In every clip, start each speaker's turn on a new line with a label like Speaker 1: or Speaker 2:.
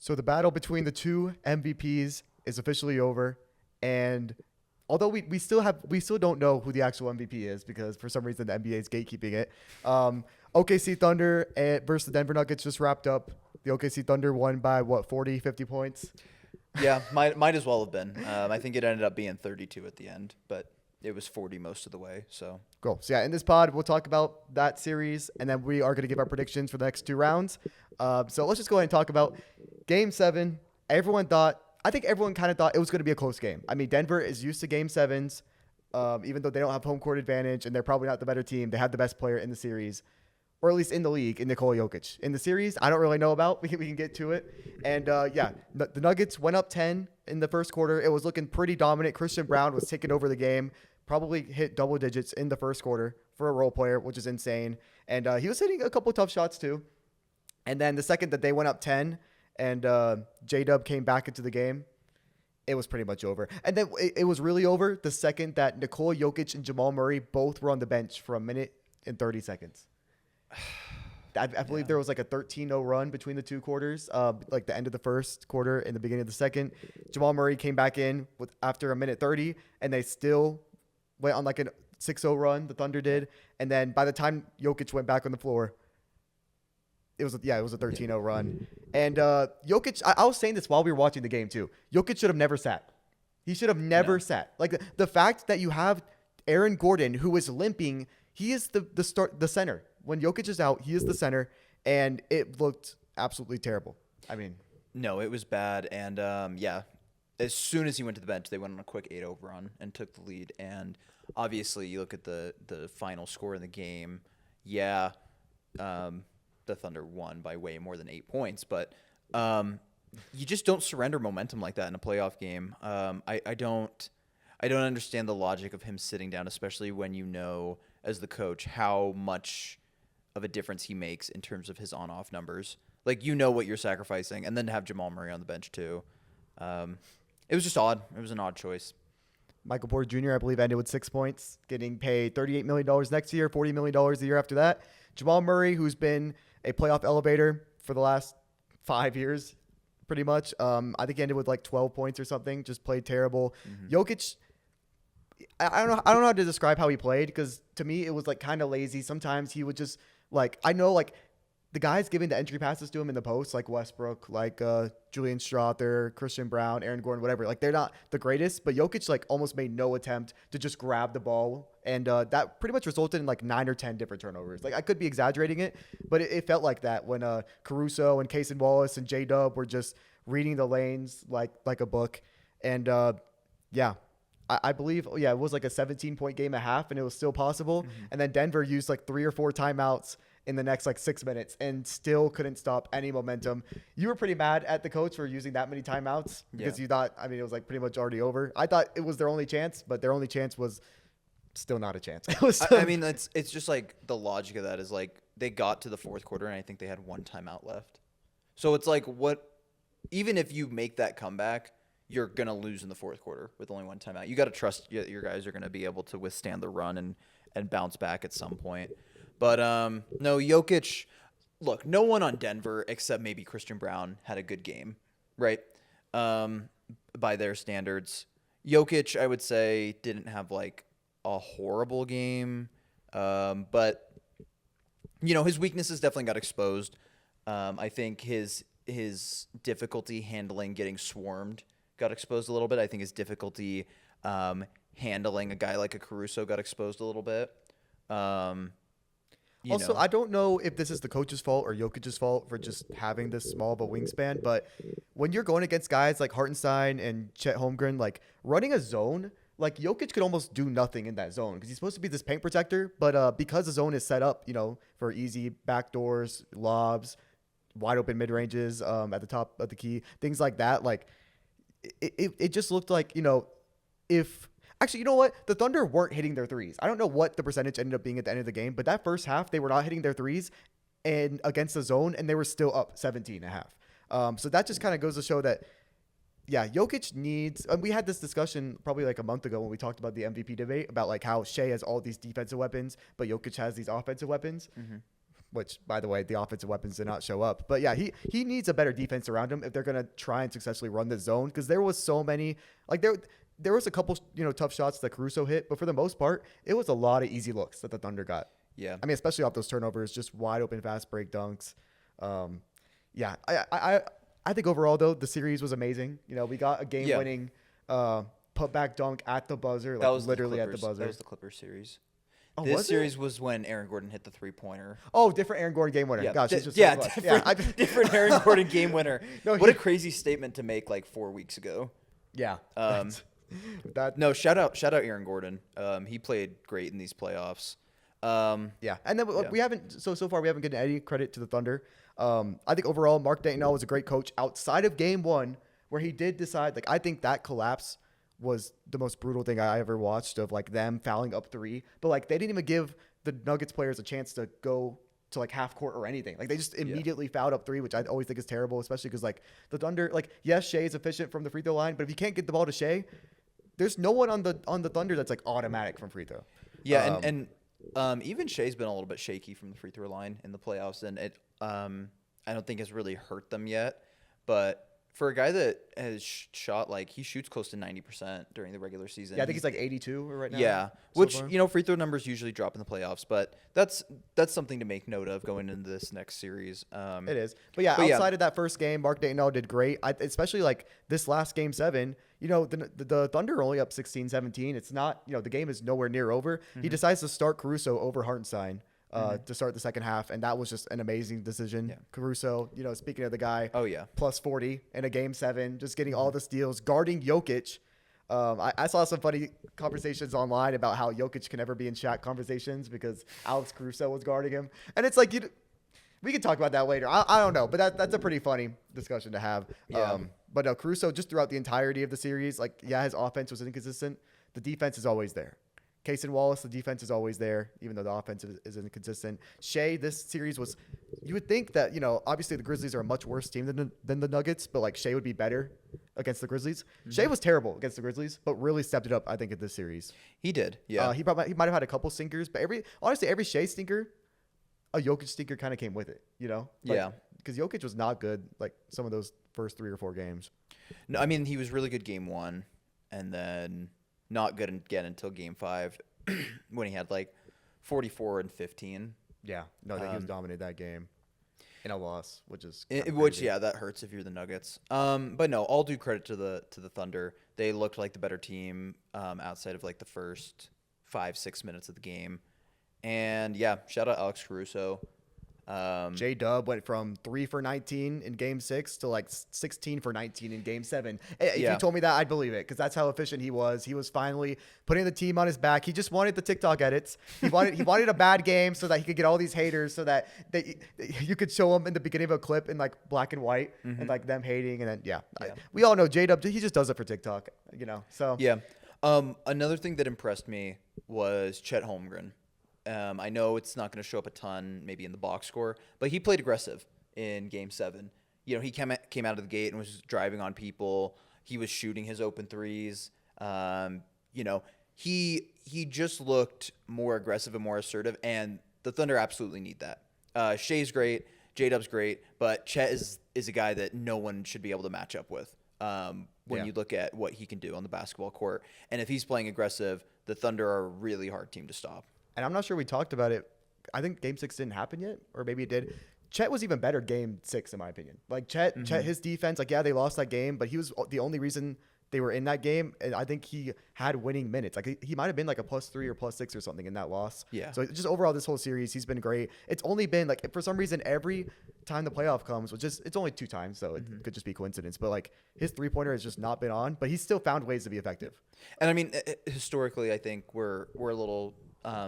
Speaker 1: So the battle between the two MVPs is officially over, and although we still don't know who the actual MVP is because for some reason the NBA is gatekeeping it. OKC Thunder versus the Denver Nuggets just wrapped up. The OKC Thunder won by 40, 50 points.
Speaker 2: Yeah, might as well have been. I think it ended up being 32 at the end, but it was 40 most of the way. So
Speaker 1: Cool. So yeah, in this pod we'll talk about that series, and then we are going to give our predictions for the next two rounds. So let's just go ahead and talk about Game 7. I think everyone kind of thought it was going to be a close game. I mean, Denver is used to Game 7s, even though they don't have home court advantage, and they're probably not the better team. They have the best player in the series, or at least in the league, in Nikola Jokic. In the series, I don't really know about. We can get to it. And, the Nuggets went up 10 in the first quarter. It was looking pretty dominant. Christian Brown was taking over the game, probably hit double digits in the first quarter for a role player, which is insane. And he was hitting a couple tough shots, too. And then the second that they went up 10 and J-Dub came back into the game, it was pretty much over. And then it was really over the second that Nikola Jokic and Jamal Murray both were on the bench for a minute and 30 seconds. I believe there was like a 13-0 run between the two quarters, like the end of the first quarter and the beginning of the second. Jamal Murray came back in after a minute 30, and they still went on like a 6-0 run, the Thunder did. And then by the time Jokic went back on the floor, it was a 13-0 run. And Jokic, I was saying this while we were watching the game too. Jokic should have never sat. He should have never sat. Like the fact that you have Aaron Gordon, who is limping, he is the center. When Jokic is out, he is the center, and it looked absolutely terrible. I mean,
Speaker 2: no, it was bad. And as soon as he went to the bench, they went on a quick 8-0 run and took the lead. And obviously, you look at the final score in the game. Yeah. The Thunder won by way more than 8 points, but you just don't surrender momentum like that in a playoff game. I don't understand the logic of him sitting down, especially when you know as the coach how much of a difference he makes in terms of his on-off numbers. Like, you know what you're sacrificing, and then to have Jamal Murray on the bench too. It was just odd. It was an odd choice.
Speaker 1: Michael Porter Jr., I believe, ended with 6 points, getting paid $38 million next year, $40 million the year after that. Jamal Murray, who's been a playoff elevator for the last 5 years, pretty much. I think he ended with like 12 points or something, just played terrible. Mm-hmm. Jokic, I don't know how to describe how he played, because to me it was like kind of lazy. Sometimes he would just I know the guys giving the entry passes to him in the post, like Westbrook, like Julian Strawther, Christian Brown, Aaron Gordon, whatever. Like, they're not the greatest, but Jokic almost made no attempt to just grab the ball, and that pretty much resulted in 9 or 10 different turnovers. Like, I could be exaggerating it, but it felt like that when Caruso and Cason Wallace and J-Dub were just reading the lanes like a book. And I believe, it was like a 17-point game at half, and it was still possible. Mm-hmm. And then Denver used 3 or 4 timeouts in the next 6 minutes and still couldn't stop any momentum. You were pretty mad at the coach for using that many timeouts because you thought, it was pretty much already over. I thought it was their only chance, but their only chance was still not a chance.
Speaker 2: It's just the logic of that is they got to the fourth quarter and I think they had 1 timeout left. So it's even if you make that comeback, you're going to lose in the fourth quarter with only 1 timeout. You got to trust your guys are going to be able to withstand the run and bounce back at some point. But no, Jokic, look, no one on Denver except maybe Christian Brown had a good game, right? By their standards. Jokic, I would say, didn't have a horrible game. But his weaknesses definitely got exposed. I think his difficulty handling getting swarmed got exposed a little bit. I think his difficulty handling a guy like a Caruso got exposed a little bit.
Speaker 1: I don't know if this is the coach's fault or Jokic's fault for just having this small of a wingspan, but when you're going against guys like Hartenstein and Chet Holmgren, running a zone, Jokic could almost do nothing in that zone because he's supposed to be this paint protector, but because the zone is set up, for easy backdoors, lobs, wide open mid ranges at the top of the key, things like that, it just looked like, if actually, you know what? The Thunder weren't hitting their threes. I don't know what the percentage ended up being at the end of the game, but that first half, they were not hitting their threes and against the zone, and they were still up 17.5. So that just kind of goes to show that, Jokic needs, and we had this discussion probably a month ago when we talked about the MVP debate about how Shea has all these defensive weapons, but Jokic has these offensive weapons. Mm-hmm. which, by the way, the offensive weapons did not show up. But yeah, he needs a better defense around him if they're going to try and successfully run the zone, because there was so many, like there was a couple, tough shots that Caruso hit, but for the most part, it was a lot of easy looks that the Thunder got.
Speaker 2: Yeah.
Speaker 1: I mean, especially off those turnovers, just wide open fast break dunks. Yeah, I think overall, though, the series was amazing. We got a game-winning put-back dunk at the buzzer,
Speaker 2: That was
Speaker 1: literally at the buzzer.
Speaker 2: That was the Clippers series.
Speaker 1: Oh,
Speaker 2: This series was when Aaron Gordon hit the three-pointer.
Speaker 1: Oh, different Aaron Gordon game winner.
Speaker 2: Yeah,
Speaker 1: Gosh, it's just so clutch.
Speaker 2: different Aaron Gordon game winner.
Speaker 1: No,
Speaker 2: what a crazy statement to make like 4 weeks ago.
Speaker 1: Yeah.
Speaker 2: No, shout out Aaron Gordon. He played great in these playoffs.
Speaker 1: Yeah, and then we haven't so far we haven't given any credit to the Thunder. I think overall Mark Daigneault was a great coach outside of game 1, where he did decide, I think that collapse was the most brutal thing I ever watched, of them fouling up 3, but they didn't even give the Nuggets players a chance to go to half court or anything. They just immediately fouled up 3, which I always think is terrible, especially because the Thunder, yes, Shea is efficient from the free throw line, but if you can't get the ball to Shea, there's no one on the Thunder that's automatic from free throw.
Speaker 2: Yeah, and even Shea's been a little bit shaky from the free throw line in the playoffs, and it I don't think has really hurt them yet. But for a guy that has shot he shoots close to 90% during the regular season.
Speaker 1: Yeah, I think he's 82 right now.
Speaker 2: Yeah,
Speaker 1: so
Speaker 2: which
Speaker 1: far.
Speaker 2: Free throw numbers usually drop in the playoffs, but that's something to make note of going into this next series.
Speaker 1: It is, but outside of that first game, Mark Daigneault did great. Especially this last game 7. The Thunder are only up 16-17. It's not, the game is nowhere near over. Mm-hmm. He decides to start Caruso over Hartenstein to start the second half, and that was just an amazing decision. Yeah. Caruso, speaking of the guy, plus 40 in a game 7, just getting all the steals, guarding Jokic. I saw some funny conversations online about how Jokic can never be in Shaq conversations because Alex Caruso was guarding him, and it's we can talk about that later. I don't know, but that's a pretty funny discussion to have.
Speaker 2: Yeah.
Speaker 1: But no, Caruso, just throughout the entirety of the series, his offense was inconsistent. The defense is always there. Case and Wallace, the defense is always there, even though the offense is inconsistent. Shea, this series was, you would think that, obviously the Grizzlies are a much worse team than the Nuggets, but Shea would be better against the Grizzlies. Mm-hmm. Shea was terrible against the Grizzlies, but really stepped it up, I think, in this series.
Speaker 2: He did, yeah.
Speaker 1: He might have had a couple stinkers, but every Shea stinker, a Jokic stinker kind of came with it,
Speaker 2: Yeah.
Speaker 1: Because Jokic was not good, some of those first 3 or 4 games.
Speaker 2: No, I mean, he was really good game 1, and then not good again until game 5 when he had 44 and 15.
Speaker 1: Yeah, no, he was dominated that game in a loss, which is
Speaker 2: that hurts if you're the Nuggets. But no, all due credit to the Thunder. They looked like the better team outside of the first 5-6 minutes of the game. And yeah, shout out Alex Caruso.
Speaker 1: J-Dub went from 3 for 19 in game 6 to 16 for 19 in game 7. If you told me that, I'd believe it, because that's how efficient he was. He was finally putting the team on his back. He just wanted the TikTok edits. He wanted a bad game so that he could get all these haters, so that you could show them in the beginning of a clip in black and white, and them hating, and then we all know J-Dub. He just does it for TikTok, So
Speaker 2: yeah. Another thing that impressed me was Chet Holmgren. I know it's not going to show up a ton, maybe in the box score, but he played aggressive in Game 7. He came out of the gate and was driving on people. He was shooting his open threes. He just looked more aggressive and more assertive, and the Thunder absolutely need that. Shea's great, J-Dub's great, but Chet is a guy that no one should be able to match up with when you look at what he can do on the basketball court. And if he's playing aggressive, the Thunder are a really hard team to stop.
Speaker 1: And I'm not sure we talked about it. I think Game 6 didn't happen yet, or maybe it did. Chet was even better Game 6, in my opinion. Chet, his defense, they lost that game, but he was the only reason they were in that game. And I think he had winning minutes. He might have been a +3 or +6 or something in that loss.
Speaker 2: Yeah.
Speaker 1: So just overall, this whole series, he's been great. It's only been for some reason, every time the playoff comes, it's only 2 times, so it could just be coincidence. But his 3-pointer has just not been on, but he's still found ways to be effective.
Speaker 2: And I mean, historically, I think we're a little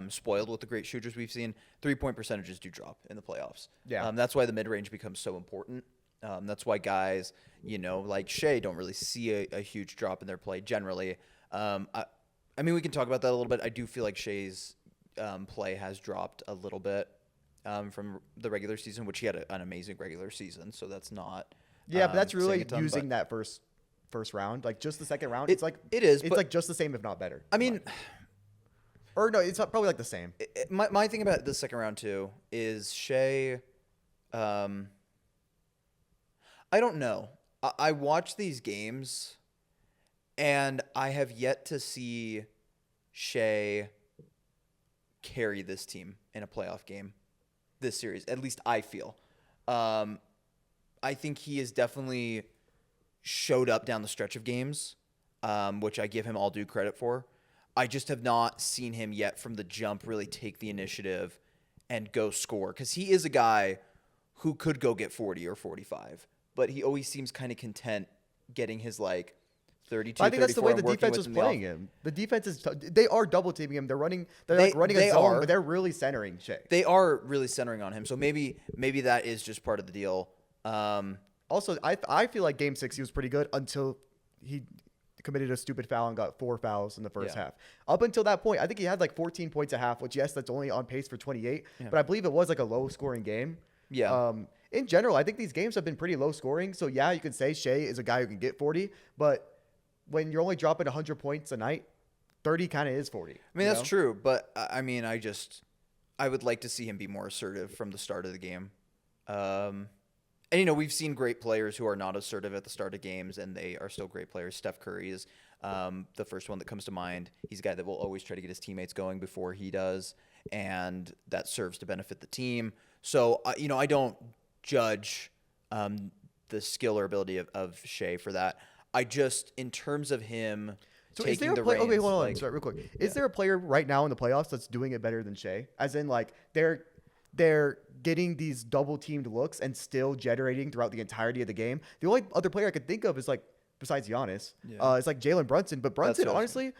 Speaker 2: spoiled with the great shooters we've seen. 3-point percentages do drop in the playoffs.
Speaker 1: Yeah.
Speaker 2: That's why the mid-range becomes so important. That's why guys, like Shea don't really see a huge drop in their play generally. I mean, we can talk about that a little bit. I do feel like Shea's play has dropped a little bit from the regular season, which he had an amazing regular season. So that's not.
Speaker 1: Yeah, but that's really using that first first round. Like just the second round, it is. It's like just the same, if not better.
Speaker 2: I mean,
Speaker 1: Or no, it's probably like the same.
Speaker 2: My thing about the second round too is Shea. I don't know. I watch these games, and I have yet to see Shea carry this team in a playoff game this series. At least I feel. I think he has definitely showed up down the stretch of games, which I give him all due credit for. I just have not seen him yet from the jump really take the initiative and go score, because he is a guy who could go get 40 or 45, but he always seems kind of content getting his like 32,
Speaker 1: I think that's the way the
Speaker 2: working
Speaker 1: defense
Speaker 2: with
Speaker 1: was
Speaker 2: him
Speaker 1: playing him. The defense is they are double teaming him. They're running a zone, but they're really centering Shea.
Speaker 2: They are really centering on him. So maybe that is just part of the deal.
Speaker 1: Also, I feel like Game 6 he was pretty good until he committed a stupid foul and got 4 fouls in the first half. Up until that point, I think he had like 14 points a half, which yes, that's only on pace for 28, but I believe it was like a low scoring game.
Speaker 2: Yeah.
Speaker 1: In general, I think these games have been pretty low scoring. So yeah, you can say Shea is a guy who can get 40, but when you're only dropping 100 points a night, 30 kind of is 40.
Speaker 2: I mean, that's true, but I mean, I would like to see him be more assertive from the start of the game. And we've seen great players who are not assertive at the start of games, and they are still great players. Steph Curry is the first one that comes to mind. He's a guy that will always try to get his teammates going before he does, and that serves to benefit the team. So, I don't judge the skill or ability of Shea for that. I just, in terms of him taking the reins.
Speaker 1: Okay, hold on. Sorry, real quick. Is there a player right now in the playoffs that's doing it better than Shea? As in, like, they're getting these double teamed looks and still generating throughout the entirety of the game. The only other player I could think of is like, besides Giannis, is like Jalen Brunson. But Brunson, honestly,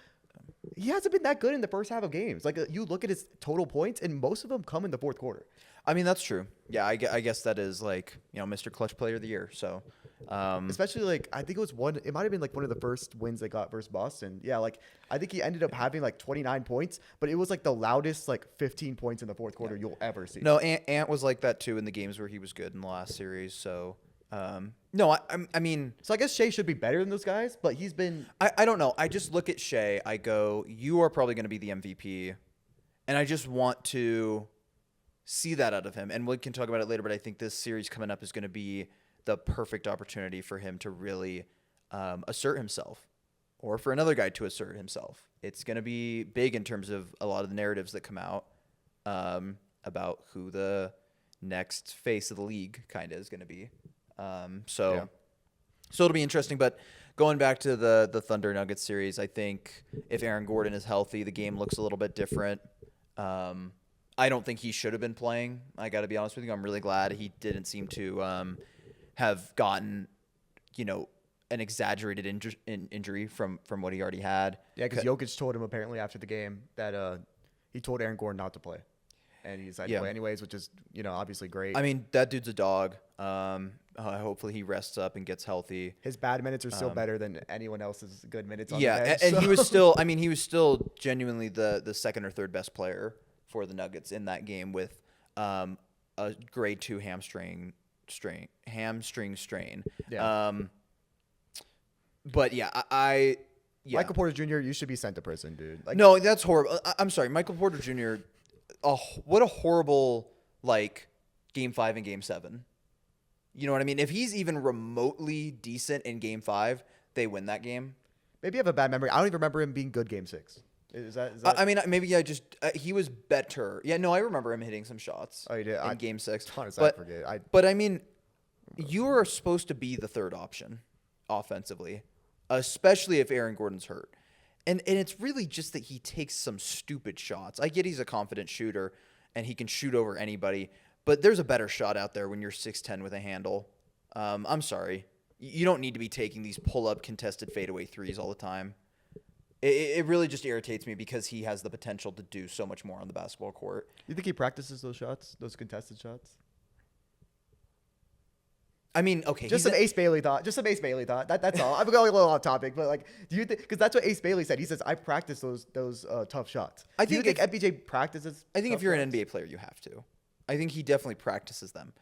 Speaker 1: he hasn't been that good in the first half of games. Like, you look at his total points, and most of them come in the fourth quarter.
Speaker 2: I mean, that's true. Yeah, I guess that is like, Mr. Clutch Player of the Year. So,
Speaker 1: especially like, I think it might have been like one of the first wins they got versus Boston. Yeah, like I think he ended up having like 29 points, but it was like the loudest like 15 points in the fourth quarter you'll ever see.
Speaker 2: No, Ant was like that too in the games where he was good in the last series. So, no, I mean,
Speaker 1: so I guess Shea should be better than those guys, but he's been.
Speaker 2: I don't know. I just look at Shea. I go, you are probably going to be the MVP, and I just want to see that out of him. And we can talk about it later, but I think this series coming up is going to be the perfect opportunity for him to really assert himself, or for another guy to assert himself. It's going to be big in terms of a lot of the narratives that come out about who the next face of the league kind of is going to be. So it'll be interesting. But going back to the Thunder Nuggets series, I think if Aaron Gordon is healthy, the game looks a little bit different. I don't think he should have been playing. I got to be honest with you. I'm really glad he didn't seem to have gotten, an exaggerated injury from what he already had.
Speaker 1: Yeah, because Jokic told him apparently after the game that he told Aaron Gordon not to play, and he decided to play anyways, which is obviously great.
Speaker 2: I mean, that dude's a dog. Hopefully he rests up and gets healthy.
Speaker 1: His bad minutes are still better than anyone else's good minutes on the
Speaker 2: bench. Yeah, and
Speaker 1: so.
Speaker 2: he was still. I mean, he was still genuinely the second or third best player for the Nuggets in that game with a grade 2 hamstring strain.
Speaker 1: Yeah.
Speaker 2: But yeah,
Speaker 1: Michael Porter Jr., you should be sent to prison, dude. Like,
Speaker 2: no, that's horrible. I'm sorry, Michael Porter Jr. What a horrible Game 5 and Game 7. You know what I mean? If he's even remotely decent in Game 5, they win that game.
Speaker 1: Maybe you have a bad memory. I don't even remember him being good Game 6. Is that?
Speaker 2: I mean, maybe I just he was better. Yeah, no, I remember him hitting some shots.
Speaker 1: Oh, you did
Speaker 2: in Game 6.
Speaker 1: Honestly, I forget.
Speaker 2: But I mean, you are supposed to be the third option offensively, especially if Aaron Gordon's hurt. And it's really just that he takes some stupid shots. I get he's a confident shooter and he can shoot over anybody, but there's a better shot out there when you're 6'10" with a handle. I'm sorry. You don't need to be taking these pull-up contested fadeaway threes all the time. It really just irritates me because he has the potential to do so much more on the basketball court.
Speaker 1: You think he practices those shots, those contested shots?
Speaker 2: I mean, okay.
Speaker 1: Just some Ace Bailey thought. That's all. I'm going a little off topic, but do you think? Because that's what Ace Bailey said. He says, "I practice those tough shots." Do you think MPJ practices?
Speaker 2: I think if you're an NBA player, you have to. I think he definitely practices them.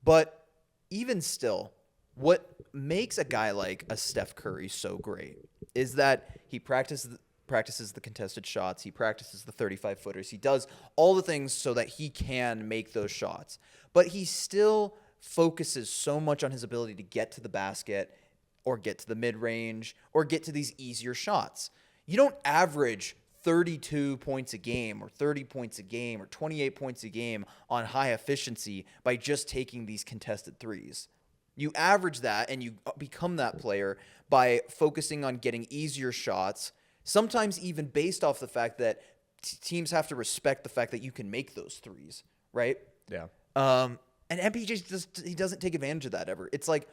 Speaker 2: But even still, what makes a guy like a Steph Curry so great is that he practices practices the contested shots. He practices the 35-footers. He does all the things so that he can make those shots. But he still focuses so much on his ability to get to the basket or get to the mid-range or get to these easier shots. You don't average 32 points a game or 30 points a game or 28 points a game on high efficiency by just taking these contested threes. You average that and you become that player by focusing on getting easier shots, sometimes even based off the fact that teams have to respect the fact that you can make those threes, right?
Speaker 1: Yeah.
Speaker 2: And MPJ he doesn't take advantage of that ever. It's like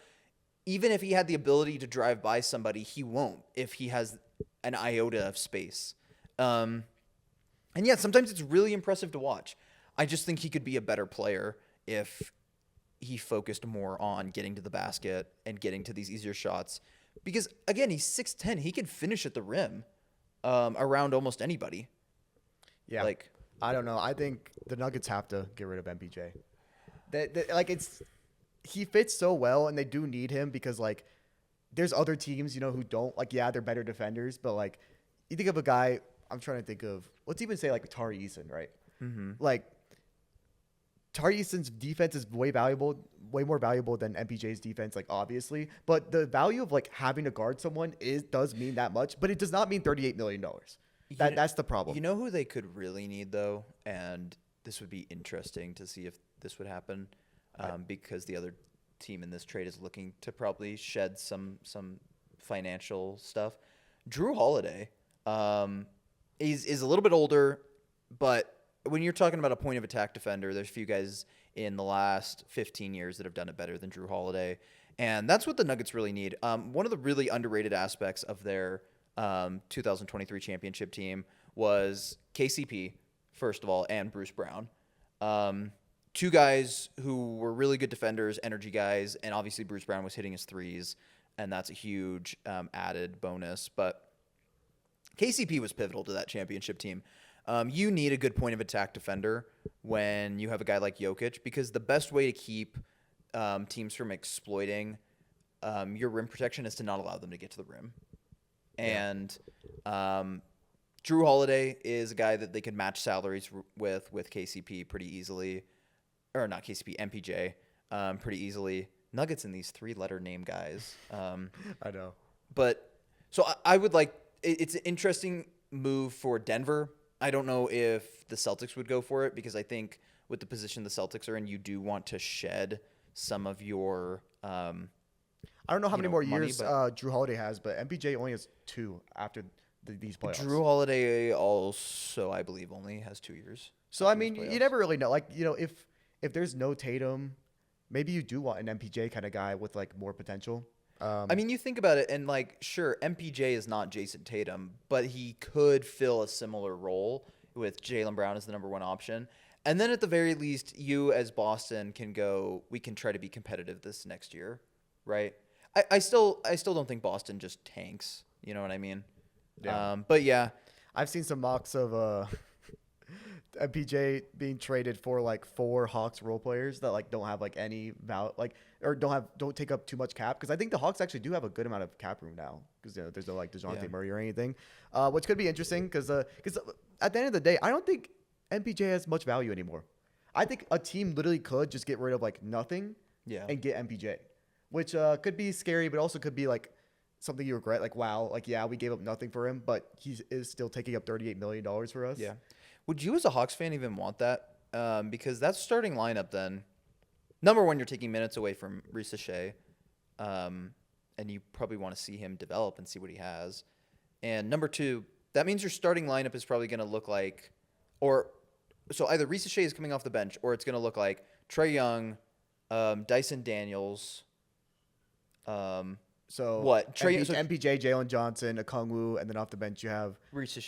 Speaker 2: even if he had the ability to drive by somebody, he won't if he has an iota of space. And yeah, sometimes it's really impressive to watch. I just think he could be a better player if he focused more on getting to the basket and getting to these easier shots. Because, again, he's 6'10". He can finish at the rim around almost anybody.
Speaker 1: Yeah.
Speaker 2: Like,
Speaker 1: I don't know. I think the Nuggets have to get rid of MPJ. He fits so well, and they do need him because, like, there's other teams, who don't. Like, yeah, they're better defenders, but, like, you think of a guy, I'm trying to think of, let's even say, like, Tari Eason, right? Mm-hmm. Like, Tari Eason's defense is way more valuable than MPJ's defense, like, obviously. But the value of, like, having to guard someone does mean that much, but it does not mean $38 million. That's the problem.
Speaker 2: You know who they could really need, though? And this would be interesting to see if this would happen because the other team in this trade is looking to probably shed some financial stuff. Drew Holiday is a little bit older, but when you're talking about a point of attack defender, there's a few guys in the last 15 years that have done it better than Drew Holiday. And that's what the Nuggets really need. One of the really underrated aspects of their 2023 championship team was KCP, first of all, and Bruce Brown. Two guys who were really good defenders, energy guys, and obviously Bruce Brown was hitting his threes, and that's a huge added bonus. But KCP was pivotal to that championship team. You need a good point of attack defender when you have a guy like Jokic because the best way to keep teams from exploiting your rim protection is to not allow them to get to the rim. And Drew Holiday is a guy that they could match salaries with KCP pretty easily. Or not KCP, MPJ pretty easily. Nuggets in these three-letter name guys.
Speaker 1: I know.
Speaker 2: But so I would like it's an interesting move for Denver. I don't know if the Celtics would go for it because I think with the position the Celtics are in, you do want to shed some of your
Speaker 1: I don't know how many more
Speaker 2: money,
Speaker 1: years Drew Holiday has, but MPJ only has 2 after these playoffs.
Speaker 2: Drew Holiday also, I believe, only has 2 years.
Speaker 1: So, I mean, you never really know. Like, if there's no Tatum, maybe you do want an MPJ kind of guy with, like, more potential.
Speaker 2: I mean, you think about it, and, like, sure, MPJ is not Jason Tatum, but he could fill a similar role with Jaylen Brown as the number 1 option. And then at the very least, you as Boston can go, we can try to be competitive this next year, right? I still don't think Boston just tanks. You know what I mean?
Speaker 1: Yeah.
Speaker 2: But yeah,
Speaker 1: I've seen some mocks of MPJ being traded for like 4 Hawks role players that like don't have like any or don't take up too much cap because I think the Hawks actually do have a good amount of cap room now because there's no like DeJounte Murray or anything, which could be interesting because at the end of the day I don't think MPJ has much value anymore. I think a team literally could just get rid of like nothing and get MPJ, which could be scary, but also could be like something you regret. Like, wow, like, yeah, we gave up nothing for him, but he is still taking up $38 million for us.
Speaker 2: Yeah. Would you as a Hawks fan even want that? Because that's starting lineup then. Number one, you're taking minutes away from Risa Shea, and you probably want to see him develop and see what he has. And number two, that means your starting lineup is probably going to look like, so either Risa Shea is coming off the bench, or it's going to look like Trae Young, Dyson Daniels.
Speaker 1: So
Speaker 2: what?
Speaker 1: MPJ, Jalen Johnson, Okongwu, and then off the bench you have
Speaker 2: Risa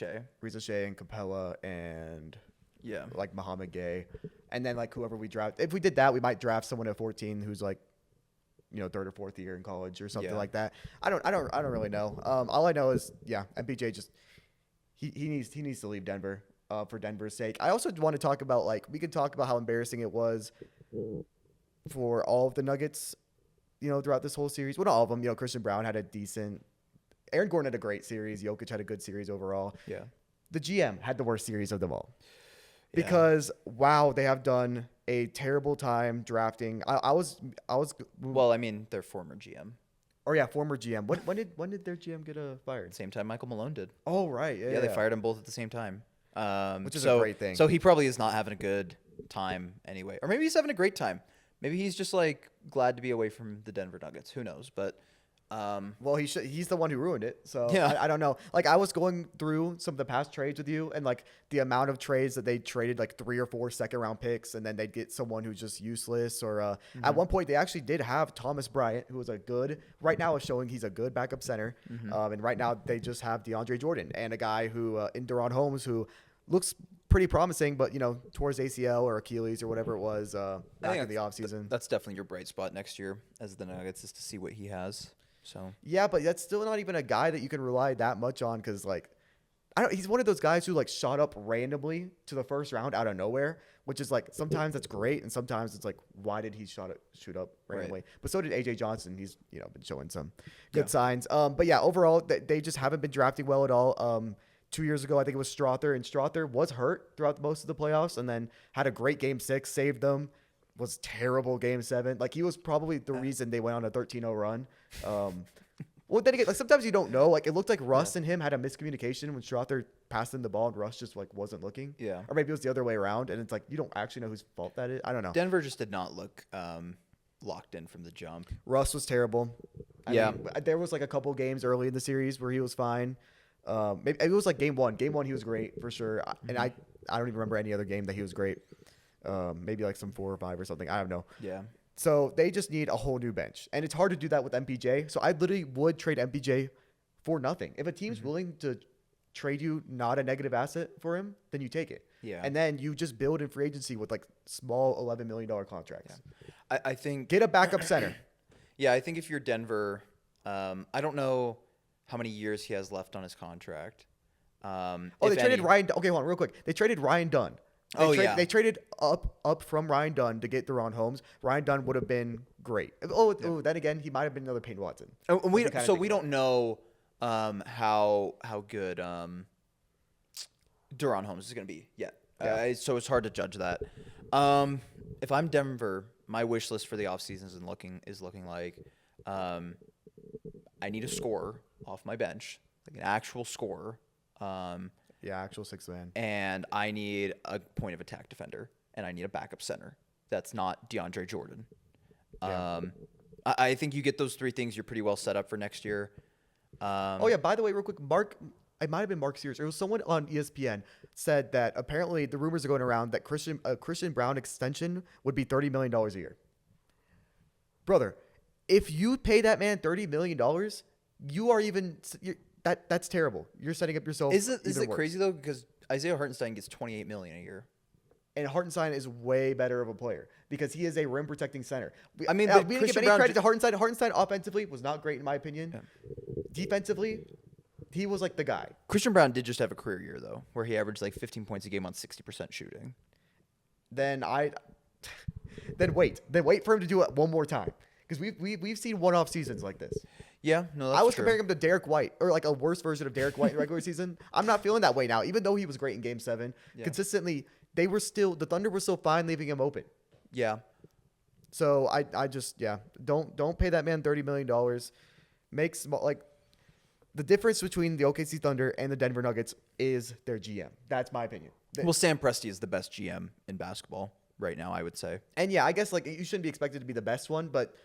Speaker 1: Shea and Capella and like Muhammad Gay, and then like whoever we draft. If we did that, we might draft someone at 14 who's like, 3rd or 4th year in college or something like that. I don't really know. All I know is MPJ just he needs to leave Denver for Denver's sake. I also want to talk about we can talk about how embarrassing it was for all of the Nuggets. Throughout this whole series. Well, not all of them. Christian Brown had a decent Aaron Gordon had a great series. Jokic had a good series overall.
Speaker 2: Yeah.
Speaker 1: The GM had the worst series of them all.
Speaker 2: Yeah.
Speaker 1: Because wow, they have done a terrible time drafting. I was
Speaker 2: Well, I mean, their former GM.
Speaker 1: or yeah, former GM. When did their GM get fired?
Speaker 2: Same time Michael Malone did.
Speaker 1: Oh right, yeah.
Speaker 2: Yeah, they fired them both at the same time.
Speaker 1: Which is a great thing.
Speaker 2: So he probably is not having a good time anyway. Or maybe he's having a great time. Maybe he's just like glad to be away from the Denver Nuggets. Who knows? But
Speaker 1: Well, he's the one who ruined it. So
Speaker 2: Yeah.
Speaker 1: I don't know. Like I was going through some of the past trades with you, and like the amount of trades that they traded, like 3 or 4 second-round picks, and then they'd get someone who's just useless. Or at one point, they actually did have Thomas Bryant, who was a good. Right now, is showing he's a good backup center. And right now, they just have DeAndre Jordan and a guy who in Deron Holmes who looks pretty promising, but towards ACL or Achilles or whatever it was back in the offseason.
Speaker 2: that's definitely your bright spot next year as the Nuggets is to see what he has. So
Speaker 1: Yeah, but that's still not even a guy that you can rely that much on because, like, he's one of those guys who, like, shot up randomly to the first round out of nowhere, which is, like, sometimes that's great, and sometimes it's, like, why did he shoot up randomly?
Speaker 2: Right.
Speaker 1: But so did A.J. Johnson. He's, been showing some good signs. But, yeah, overall, they just haven't been drafting well at all. 2 years ago, I think it was Strother, and Strother was hurt throughout most of the playoffs and then had a great Game 6, saved them. Was terrible Game 7. Like, he was probably the reason they went on a 13-0 run. Well, then again, like sometimes you don't know. Like it looked like Russ and him had a miscommunication when Strother passed him the ball and Russ just like wasn't looking.
Speaker 2: Yeah.
Speaker 1: Or maybe it was the other way around, and it's like you don't actually know whose fault that is. I don't know.
Speaker 2: Denver just did not look locked in from the jump.
Speaker 1: Russ was terrible. I
Speaker 2: Yeah.
Speaker 1: mean, there was like a couple games early in the series where he was fine. Maybe it was like game one. Game one he was great for sure. And I don't even remember any other game that he was great. Maybe like some 4 or 5 or something. I don't know.
Speaker 2: Yeah.
Speaker 1: So they just need a whole new bench. And it's hard to do that with MPJ. So I literally would trade MPJ for nothing. If a team's willing to trade you not a negative asset for him, then you take it.
Speaker 2: Yeah.
Speaker 1: And then you just build in free agency with like small $11 million contracts.
Speaker 2: I think
Speaker 1: Get a backup center.
Speaker 2: Yeah, I think if you're Denver, I don't know how many years he has left on his contract.
Speaker 1: They traded Ryan. Okay, hold on, real quick. They traded Ryan Dunn. They traded up from Ryan Dunn to get Deron Holmes. Ryan Dunn would have been great. Then again, he might have been another Payne Watson.
Speaker 2: And we don't know how good Deron Holmes is going to be yet.
Speaker 1: Yeah.
Speaker 2: So it's hard to judge that. If I'm Denver, my wish list for the offseason is looking like I need a scorer off my bench, like an actual scorer.
Speaker 1: Actual 6-man.
Speaker 2: And I need a point of attack defender, and I need a backup center. That's not DeAndre Jordan.
Speaker 1: Yeah.
Speaker 2: I think you get those 3 things, you're pretty well set up for next year.
Speaker 1: By the way, real quick, it might have been Mark Sears. It was someone on ESPN said that apparently the rumors are going around that Christian Brown extension would be $30 million a year. Brother, if you pay that man $30 million, that's terrible. You're setting up yourself.
Speaker 2: Is it
Speaker 1: worse.
Speaker 2: crazy though? Because Isaiah Hartenstein gets $28 million a year.
Speaker 1: And Hartenstein is way better of a player because he is a rim protecting center.
Speaker 2: I mean,
Speaker 1: we didn't give any credit to Hartenstein. Hartenstein offensively was not great in my opinion. Yeah. Defensively, he was like the guy.
Speaker 2: Christian Brown did just have a career year though, where he averaged like 15 points a game on 60% shooting.
Speaker 1: Then wait for him to do it one more time because we've seen one-off seasons like this.
Speaker 2: Yeah, no, that's
Speaker 1: I was
Speaker 2: true.
Speaker 1: comparing him to Derek White, or like a worse version of Derek White in regular season. I'm not feeling that way now, even though he was great in Game 7.
Speaker 2: Yeah.
Speaker 1: Consistently, the Thunder were still fine leaving him open.
Speaker 2: Yeah.
Speaker 1: So I just don't pay that man $30 million. Make small the difference between the OKC Thunder and the Denver Nuggets is their GM. That's my opinion.
Speaker 2: Well, Sam Presti is the best GM in basketball right now, I would say.
Speaker 1: And yeah, I guess you shouldn't be expected to be the best one, but.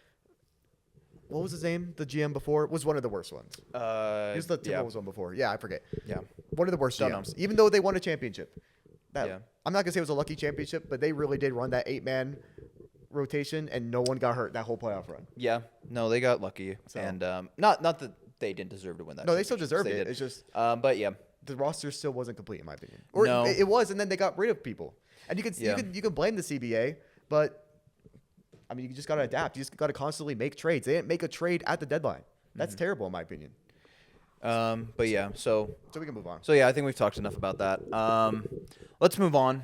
Speaker 1: What was his name? The GM before was one of the worst ones. He was the Timberwolves one before. Yeah, I forget.
Speaker 2: Yeah,
Speaker 1: one of the worst
Speaker 2: Don't know.
Speaker 1: GMs. Even though they won a championship.
Speaker 2: Yeah.
Speaker 1: I'm not gonna say it was a lucky championship, but they really did run that 8-man rotation, and no one got hurt that whole playoff run.
Speaker 2: Yeah. No, they got lucky,
Speaker 1: So-
Speaker 2: and not that they didn't deserve to win that.
Speaker 1: No, they still
Speaker 2: championship,
Speaker 1: deserved
Speaker 2: they
Speaker 1: it.
Speaker 2: did.
Speaker 1: It's just
Speaker 2: But yeah,
Speaker 1: the roster still wasn't complete in my opinion. Or
Speaker 2: No.
Speaker 1: it was, and then they got rid of people. And
Speaker 2: Yeah.
Speaker 1: you can blame the CBA, but I mean, you just got to adapt. You just got to constantly make trades. They didn't make a trade at the deadline. That's terrible in my opinion.
Speaker 2: but yeah, so
Speaker 1: we can move on.
Speaker 2: So yeah, I think we've talked enough about that. Let's move on.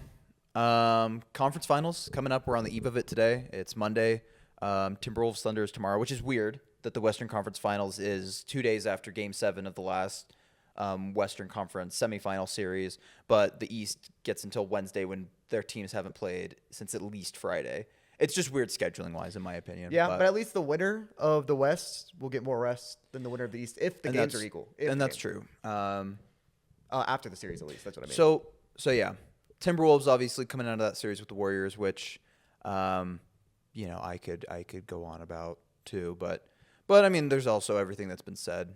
Speaker 2: Conference finals coming up. We're on the eve of it today. It's Monday. Timberwolves Thunder is tomorrow, which is weird that the Western Conference Finals is 2 days after Game 7 of the last Western Conference semifinal series, but the East gets until Wednesday when their teams haven't played since at least Friday. It's just weird scheduling wise, in my opinion.
Speaker 1: Yeah, but at least the winner of the West will get more rest than the winner of the East if the games are equal.
Speaker 2: And that's true.
Speaker 1: After the series, at least. That's what I mean.
Speaker 2: So yeah, Timberwolves obviously coming out of that series with the Warriors, which, I could go on about too, but I mean, there's also everything that's been said,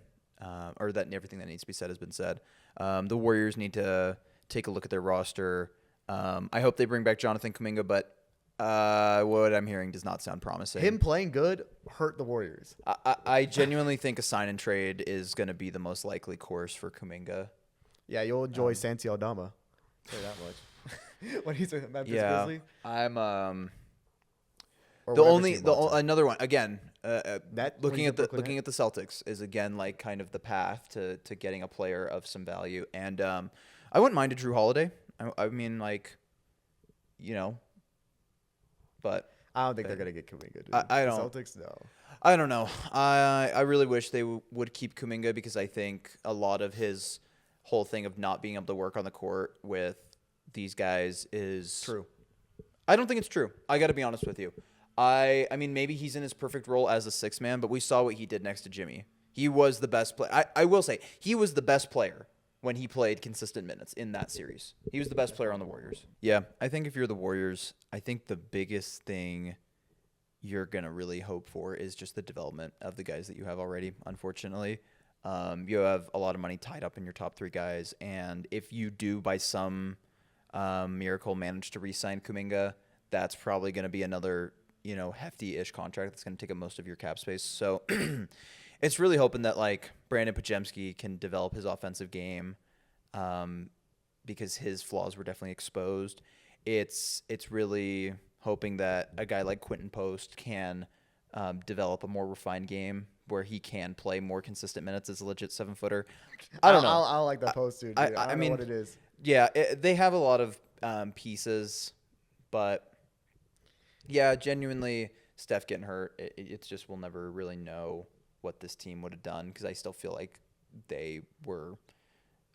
Speaker 2: or that everything that needs to be said has been said. The Warriors need to take a look at their roster. I hope they bring back Jonathan Kuminga, but what I'm hearing does not sound promising.
Speaker 1: Him playing good hurt the Warriors.
Speaker 2: I genuinely think a sign and trade is going to be the most likely course for Kuminga.
Speaker 1: Yeah, you'll enjoy Santi Aldama. I'll tell you that much. When he's a Memphis Grizzly.
Speaker 2: I'm
Speaker 1: Or
Speaker 2: another one again. Looking at the Celtics is again like kind of the path to getting a player of some value, and I wouldn't mind a Drew Holiday. I mean, like, but
Speaker 1: I don't think they're gonna get Kuminga. Dude.
Speaker 2: I don't.
Speaker 1: Celtics, no.
Speaker 2: I don't know. I really wish they would keep Kuminga because I think a lot of his whole thing of not being able to work on the court with these guys is
Speaker 1: true.
Speaker 2: I don't think it's true. I got to be honest with you. I mean, maybe he's in his perfect role as a sixth man, but we saw what he did next to Jimmy. He was the best player. I will say he was the best player when he played consistent minutes in that series. He was the best player on the Warriors. Yeah, I think if you're the Warriors, I think the biggest thing you're going to really hope for is just the development of the guys that you have already, unfortunately. You have a lot of money tied up in your top three guys, and if you do by some miracle manage to re-sign Kuminga, that's probably going to be another hefty-ish contract that's going to take up most of your cap space. So it's really hoping that like Brandon Podziemski can develop his offensive game because his flaws were definitely exposed. It's really hoping that a guy like Quentin Post can develop a more refined game where he can play more consistent minutes as a legit 7-footer. I don't know.
Speaker 1: I don't like that Post, dude. I don't know what it is.
Speaker 2: Yeah, they have a lot of pieces, but yeah, genuinely, Steph getting hurt, it's just we'll never really know what this team would have done because I still feel like they were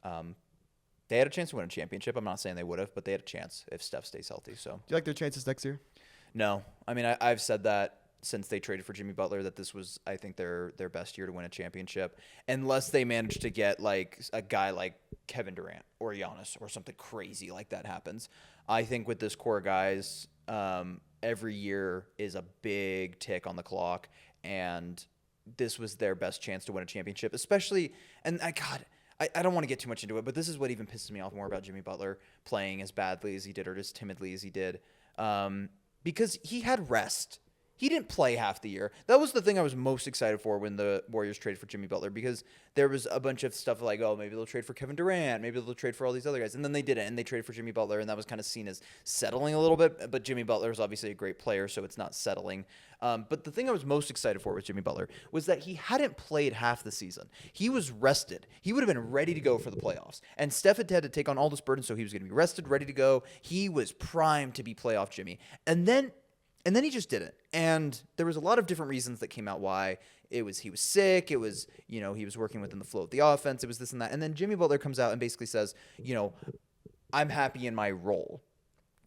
Speaker 2: they had a chance to win a championship. I'm not saying they would have, but they had a chance if Steph stays healthy. So,
Speaker 1: do you like their chances next year?
Speaker 2: No, I mean I've said that since they traded for Jimmy Butler that this was, I think, their best year to win a championship, unless they manage to get like a guy like Kevin Durant or Giannis or something crazy like that happens. I think with this core guys, every year is a big tick on the clock, and this was their best chance to win a championship, especially. And I don't want to get too much into it, but this is what even pisses me off more about Jimmy Butler playing as badly as he did or as timidly as he did, because he had rest. He didn't play half the year. That was the thing I was most excited for when the Warriors traded for Jimmy Butler, because there was a bunch of stuff like, oh, maybe they'll trade for Kevin Durant, maybe they'll trade for all these other guys. And then they didn't, and they traded for Jimmy Butler, and that was kind of seen as settling a little bit. But Jimmy Butler is obviously a great player, so it's not settling. But the thing I was most excited for with Jimmy Butler was that he hadn't played half the season. He was rested. He would have been ready to go for the playoffs. And Steph had to take on all this burden, so he was going to be rested, ready to go. He was primed to be playoff Jimmy. And then he just didn't. And there was a lot of different reasons that came out why. He was sick. It was, he was working within the flow of the offense. It was this and that. And then Jimmy Butler comes out and basically says, I'm happy in my role.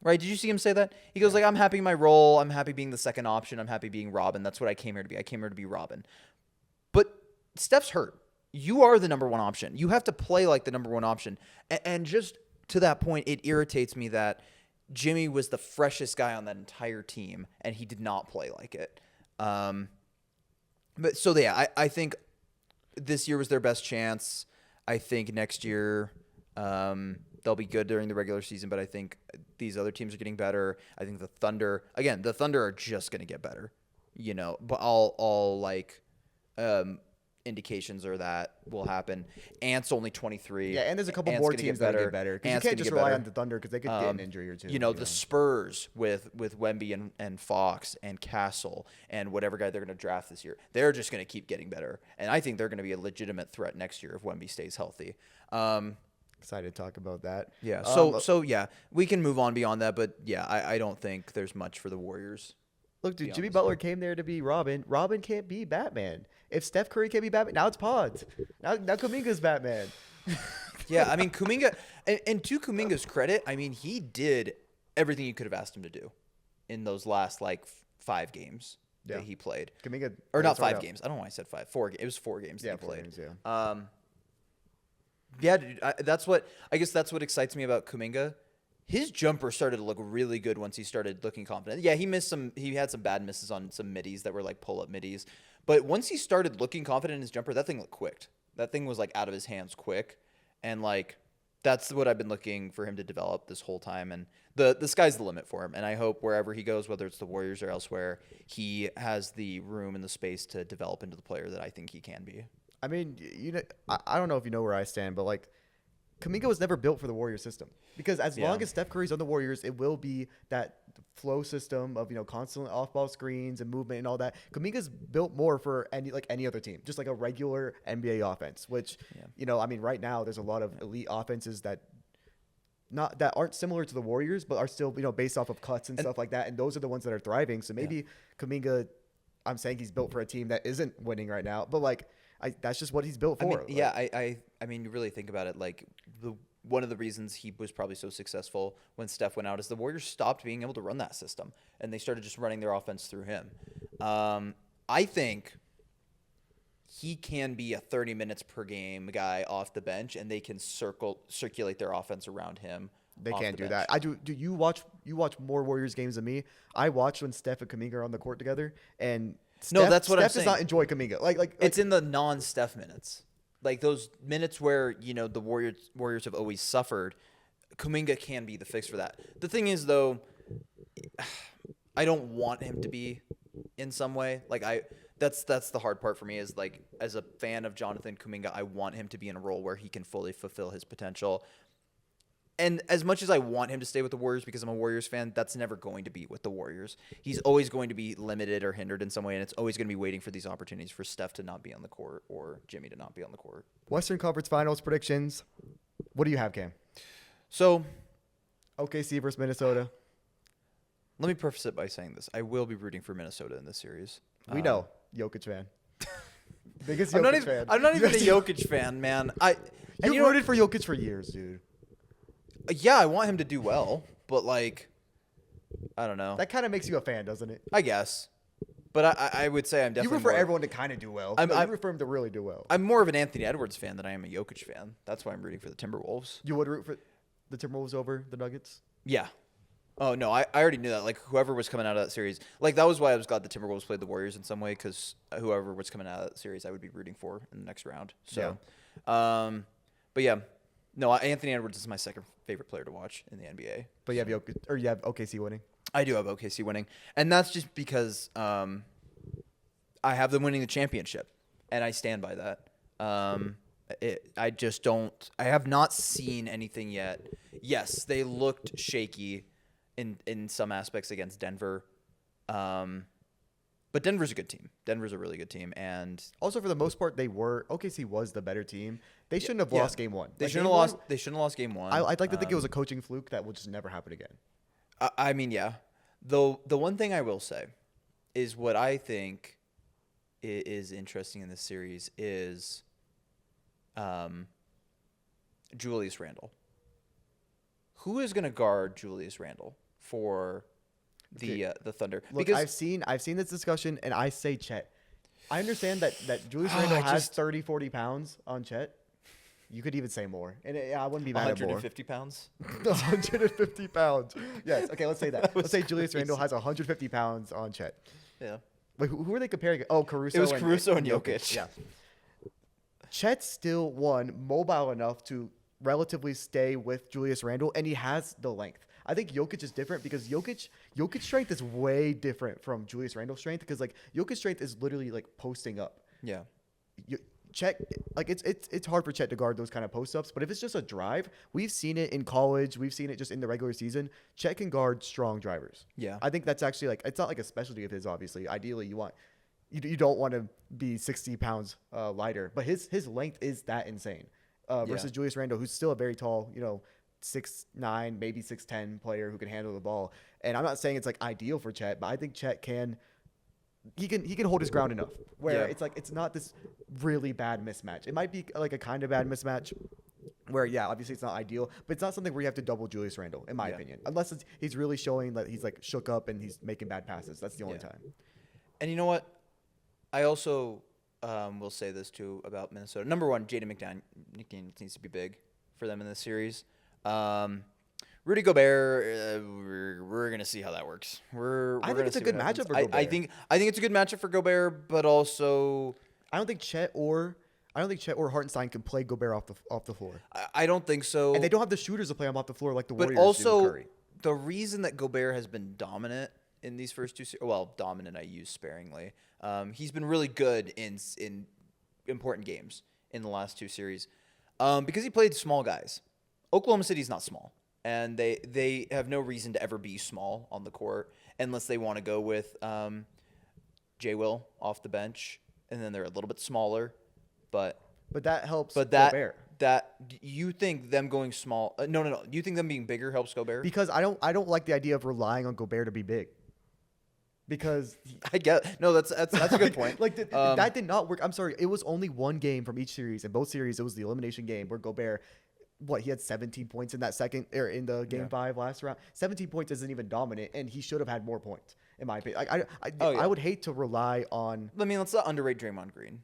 Speaker 2: Right? Did you see him say that? He goes like, I'm happy in my role. I'm happy being the second option. I'm happy being Robin. That's what I came here to be. I came here to be Robin. But Steph's hurt. You are the number one option. You have to play like the number one option. And just to that point, it irritates me that Jimmy was the freshest guy on that entire team, and he did not play like it. But so yeah, I think this year was their best chance. I think next year they'll be good during the regular season, but I think these other teams are getting better. I think the Thunder are just going to get better, but all like indications are that will happen. Ant's only 23.
Speaker 1: Yeah, and there's a couple more teams that get better. Because you can't just rely on the Thunder because they could get an injury or two.
Speaker 2: The Spurs with Wemby and Fox and Castle and whatever guy they're going to draft this year, they're just going to keep getting better. And I think they're going to be a legitimate threat next year if Wemby stays healthy.
Speaker 1: Excited to talk about that.
Speaker 2: Yeah, so yeah, we can move on beyond that. But yeah, I don't think there's much for the Warriors.
Speaker 1: Look, dude,
Speaker 2: be
Speaker 1: Jimmy
Speaker 2: honest.
Speaker 1: Butler came there to be Robin. Robin can't be Batman. If Steph Curry can't be Batman, now it's Pods. Now Kuminga's Batman.
Speaker 2: Yeah, I mean Kuminga, and to Kuminga's credit, I mean he did everything you could have asked him to do in those last like 5 games
Speaker 1: Yeah.
Speaker 2: that he played,
Speaker 1: Kuminga,
Speaker 2: or not
Speaker 1: sorted
Speaker 2: 5
Speaker 1: out.
Speaker 2: games. I don't know why I said 5. It was 4 games that
Speaker 1: Yeah,
Speaker 2: he
Speaker 1: 4
Speaker 2: played.
Speaker 1: games, yeah.
Speaker 2: Yeah, dude, that's what I guess that's what excites me about Kuminga. His jumper started to look really good once he started looking confident. Yeah, he had some bad misses on some middies that were like pull-up middies. But once he started looking confident in his jumper, that thing looked quick. That thing was like out of his hands quick. And like that's what I've been looking for him to develop this whole time. And the sky's the limit for him. And I hope wherever he goes, whether it's the Warriors or elsewhere, he has the room and the space to develop into the player that I think he can be.
Speaker 1: I mean, I don't know if you know where I stand, but like, Kuminga was never built for the Warrior system because as long as Steph Curry's on the Warriors, it will be that flow system of constant off-ball screens and movement and all that. Kuminga's built more for any other team, just like a regular NBA offense. Which I mean, right now there's a lot of elite offenses that aren't similar to the Warriors, but are still based off of cuts and stuff like that, and those are the ones that are thriving. So maybe Kuminga, I'm saying he's built for a team that isn't winning right now, but like. That's just what he's built for.
Speaker 2: I mean, you really think about it. Like one of the reasons he was probably so successful when Steph went out is the Warriors stopped being able to run that system, and they started just running their offense through him. I think he can be a 30 minutes per game guy off the bench, and they can circulate their offense around him.
Speaker 1: They can't do that. I do. Do you watch more Warriors games than me? I watch when Steph and Kuminga are on the court together, and.
Speaker 2: That's what I'm saying.
Speaker 1: Steph does not enjoy Kuminga. Like
Speaker 2: it's in the non-Steph minutes, like those minutes where the Warriors have always suffered. Kuminga can be the fix for that. The thing is, though, I don't want him to be in some way. That's the hard part for me is like as a fan of Jonathan Kuminga, I want him to be in a role where he can fully fulfill his potential. And as much as I want him to stay with the Warriors because I'm a Warriors fan, that's never going to be with the Warriors. He's always going to be limited or hindered in some way, and it's always going to be waiting for these opportunities for Steph to not be on the court or Jimmy to not be on the court.
Speaker 1: Western Conference Finals predictions. What do you have, Cam?
Speaker 2: So,
Speaker 1: OKC versus Minnesota.
Speaker 2: Let me preface it by saying this. I will be rooting for Minnesota in this series.
Speaker 1: We know. Jokic fan. Biggest
Speaker 2: I'm
Speaker 1: Jokic fan.
Speaker 2: I'm not even a Jokic fan, man.
Speaker 1: You've rooted for Jokic for years, dude.
Speaker 2: Yeah, I want him to do well, but like, I don't know.
Speaker 1: That kind of makes you a fan, doesn't it?
Speaker 2: I guess. But I would say I'm definitely.
Speaker 1: You root for everyone to kind of do well. You root for him to really do well.
Speaker 2: I'm more of an Anthony Edwards fan than I am a Jokic fan. That's why I'm rooting for the Timberwolves.
Speaker 1: You would root for the Timberwolves over the Nuggets?
Speaker 2: Yeah. Oh, no, I already knew that. Like, whoever was coming out of that series. Like, that was why I was glad the Timberwolves played the Warriors in some way, because whoever was coming out of that series, I would be rooting for in the next round. So, but yeah. No, Anthony Edwards is my second favorite player to watch in the NBA.
Speaker 1: But you have Jokic, or you have OKC winning?
Speaker 2: I do have OKC winning. And that's just because I have them winning the championship, and I stand by that. I just don't – I have not seen anything yet. Yes, they looked shaky in some aspects against Denver. But Denver's a good team. Denver's a really good team. And
Speaker 1: also, for the most part, OKC was the better team. They shouldn't have lost game one.
Speaker 2: They shouldn't have lost game one.
Speaker 1: I'd like to think it was a coaching fluke that will just never happen again.
Speaker 2: I mean, yeah. Though the one thing I will say is what I think is interesting in this series is Julius Randle. Who is going to guard Julius Randle for the Thunder?
Speaker 1: Look,
Speaker 2: because
Speaker 1: I've seen this discussion, and I say Chet. I understand that Julius Randle has 30, 40 pounds on Chet. You could even say more, and I wouldn't be mad at more.
Speaker 2: 150 pounds?
Speaker 1: 150 pounds. Yes. Okay, let's say that. Let's say Julius Randle has 150 pounds on Chet.
Speaker 2: Yeah.
Speaker 1: Wait, who are they comparing? Oh, Caruso.
Speaker 2: It was Caruso and Jokic.
Speaker 1: Yeah. Chet's still mobile enough to relatively stay with Julius Randle, and he has the length. I think Jokic is different because Jokic strength is way different from Julius Randle's strength because like Jokic's strength is literally like posting up.
Speaker 2: Yeah.
Speaker 1: Chet, like it's hard for Chet to guard those kind of post-ups, but if it's just a drive, we've seen it in college, we've seen it just in the regular season. Chet can guard strong drivers.
Speaker 2: Yeah.
Speaker 1: I think that's actually like, it's not like a specialty of his, obviously. Ideally, you don't want to be 60 pounds lighter, but his length is that insane versus Julius Randle, who's still a very tall, 6'9", maybe 6'10" player who can handle the ball. And I'm not saying it's like ideal for Chet, but I think Chet can hold his ground enough where
Speaker 2: Yeah.
Speaker 1: it's like it's not this really bad mismatch. It might be like a kind of bad mismatch where obviously it's not ideal, but it's not something where you have to double Julius Randle, in my opinion, unless he's really showing that he's like shook up and he's making bad passes. That's the only time.
Speaker 2: And you know what? I also will say this too about Minnesota. Number one, Jaden McDaniels needs to be big for them in this series. Rudy Gobert, we're gonna see how that works.
Speaker 1: I think it's a good matchup for Gobert.
Speaker 2: I think it's a good matchup for Gobert, but also
Speaker 1: I don't think Chet or Hartenstein can play Gobert off the floor.
Speaker 2: I don't think so.
Speaker 1: And they don't have the shooters to play him off the floor like the Warriors
Speaker 2: But
Speaker 1: do
Speaker 2: also,
Speaker 1: with Curry.
Speaker 2: the reason that Gobert has been dominant in these first two dominant I use sparingly. He's been really good in important games in the last two series because he played small guys. Oklahoma City's not small, and they have no reason to ever be small on the court unless they want to go with J. Will off the bench, and then they're a little bit smaller. But
Speaker 1: that helps
Speaker 2: Gobert. You think them going small? No. You think them being bigger helps Gobert?
Speaker 1: Because I don't like the idea of relying on Gobert to be big. Because
Speaker 2: I get that's a good point.
Speaker 1: That did not work. I'm sorry. It was only one game from each series. In both series, it was the elimination game where Gobert, he had 17 points in that second or in the game 5 last round. 17 points isn't even dominant, and he should have had more points in my opinion. I would hate to rely on.
Speaker 2: I mean, let's not underrate Draymond Green.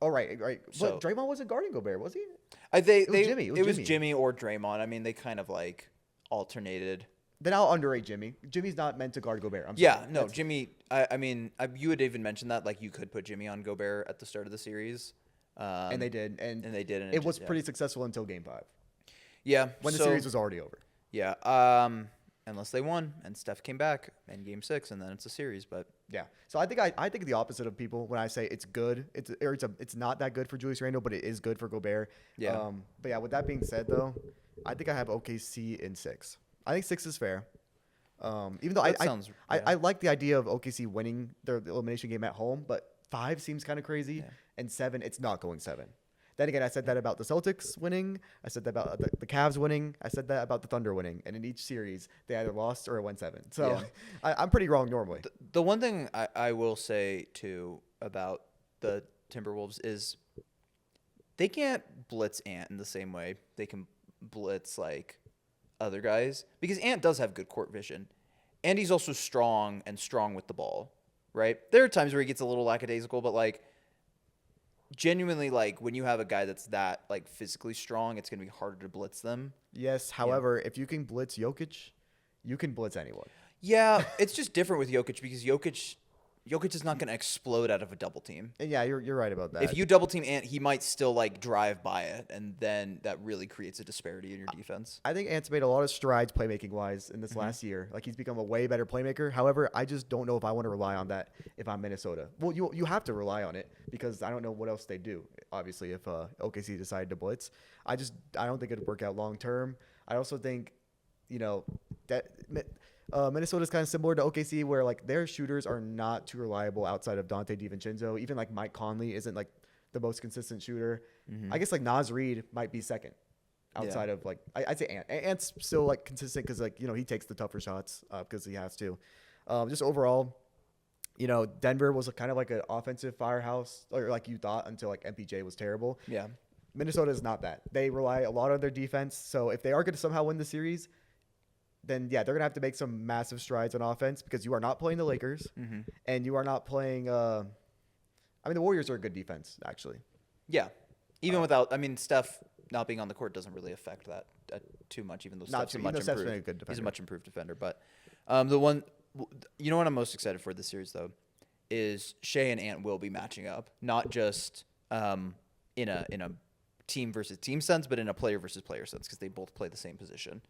Speaker 1: Oh, right. But Draymond wasn't guarding Gobert, was he?
Speaker 2: It
Speaker 1: was
Speaker 2: Jimmy or Draymond. I mean, they kind of like alternated.
Speaker 1: Then I'll underrate Jimmy. Jimmy's not meant to guard Gobert. I'm sorry.
Speaker 2: Yeah, no, Jimmy. I mean, you had even mentioned that like you could put Jimmy on Gobert at the start of the series,
Speaker 1: and they did, and
Speaker 2: they did, and
Speaker 1: it was pretty successful until Game 5.
Speaker 2: Yeah,
Speaker 1: when the series was already over.
Speaker 2: Yeah, unless they won and Steph came back in Game 6, and then it's a series. But
Speaker 1: yeah, so I think the opposite of people when I say it's good. It's not that good for Julius Randle, but it is good for Gobert.
Speaker 2: Yeah.
Speaker 1: But yeah, with that being said, though, I think I have OKC in 6. I think 6 is fair. Even though I like the idea of OKC winning their elimination game at home, but 5 seems kind of crazy, and 7, it's not going 7. Then again, I said that about the Celtics winning. I said that about the Cavs winning. I said that about the Thunder winning. And in each series, they either lost or it went 7. So I'm pretty wrong normally.
Speaker 2: The one thing I will say, too, about the Timberwolves is they can't blitz Ant in the same way they can blitz, like, other guys. Because Ant does have good court vision. And he's also strong with the ball, right? There are times where he gets a little lackadaisical, but, like, genuinely, like, when you have a guy that's that like physically strong, it's gonna be harder to blitz them.
Speaker 1: Yes, however, if you can blitz Jokic, you can blitz anyone.
Speaker 2: Yeah, it's just different with Jokic because Jokic is not gonna explode out of a double team.
Speaker 1: And yeah, you're right about that.
Speaker 2: If you double team Ant, he might still like drive by it, and then that really creates a disparity in your defense.
Speaker 1: I think Ant's made a lot of strides playmaking wise in this last year. Like, he's become a way better playmaker. However, I just don't know if I want to rely on that if I'm Minnesota. Well, you have to rely on it because I don't know what else they do. Obviously, if OKC decided to blitz, I don't think it'd work out long term. I also think, that Minnesota's kind of similar to OKC, where like their shooters are not too reliable outside of Dante DiVincenzo. Even like Mike Conley isn't like the most consistent shooter. I guess like Naz Reid might be second outside of like I'd say Ant. Ant's still like consistent because like he takes the tougher shots because he has to. Just overall, Denver was kind of like an offensive firehouse, or like you thought, until like MPJ was terrible.
Speaker 2: Yeah,
Speaker 1: Minnesota is not that. They rely a lot on their defense. So if they are going to somehow win the series, then yeah, they're gonna have to make some massive strides on offense because you are not playing the Lakers, and you are not playing. The Warriors are a good defense actually.
Speaker 2: Yeah, even without, Steph not being on the court doesn't really affect that too much. Even though Steph's
Speaker 1: been a good defender.
Speaker 2: He's a much improved defender. But the one, what I'm most excited for this series though, is Shea and Ant will be matching up, not just in a team versus team sense, but in a player versus player sense because they both play the same position.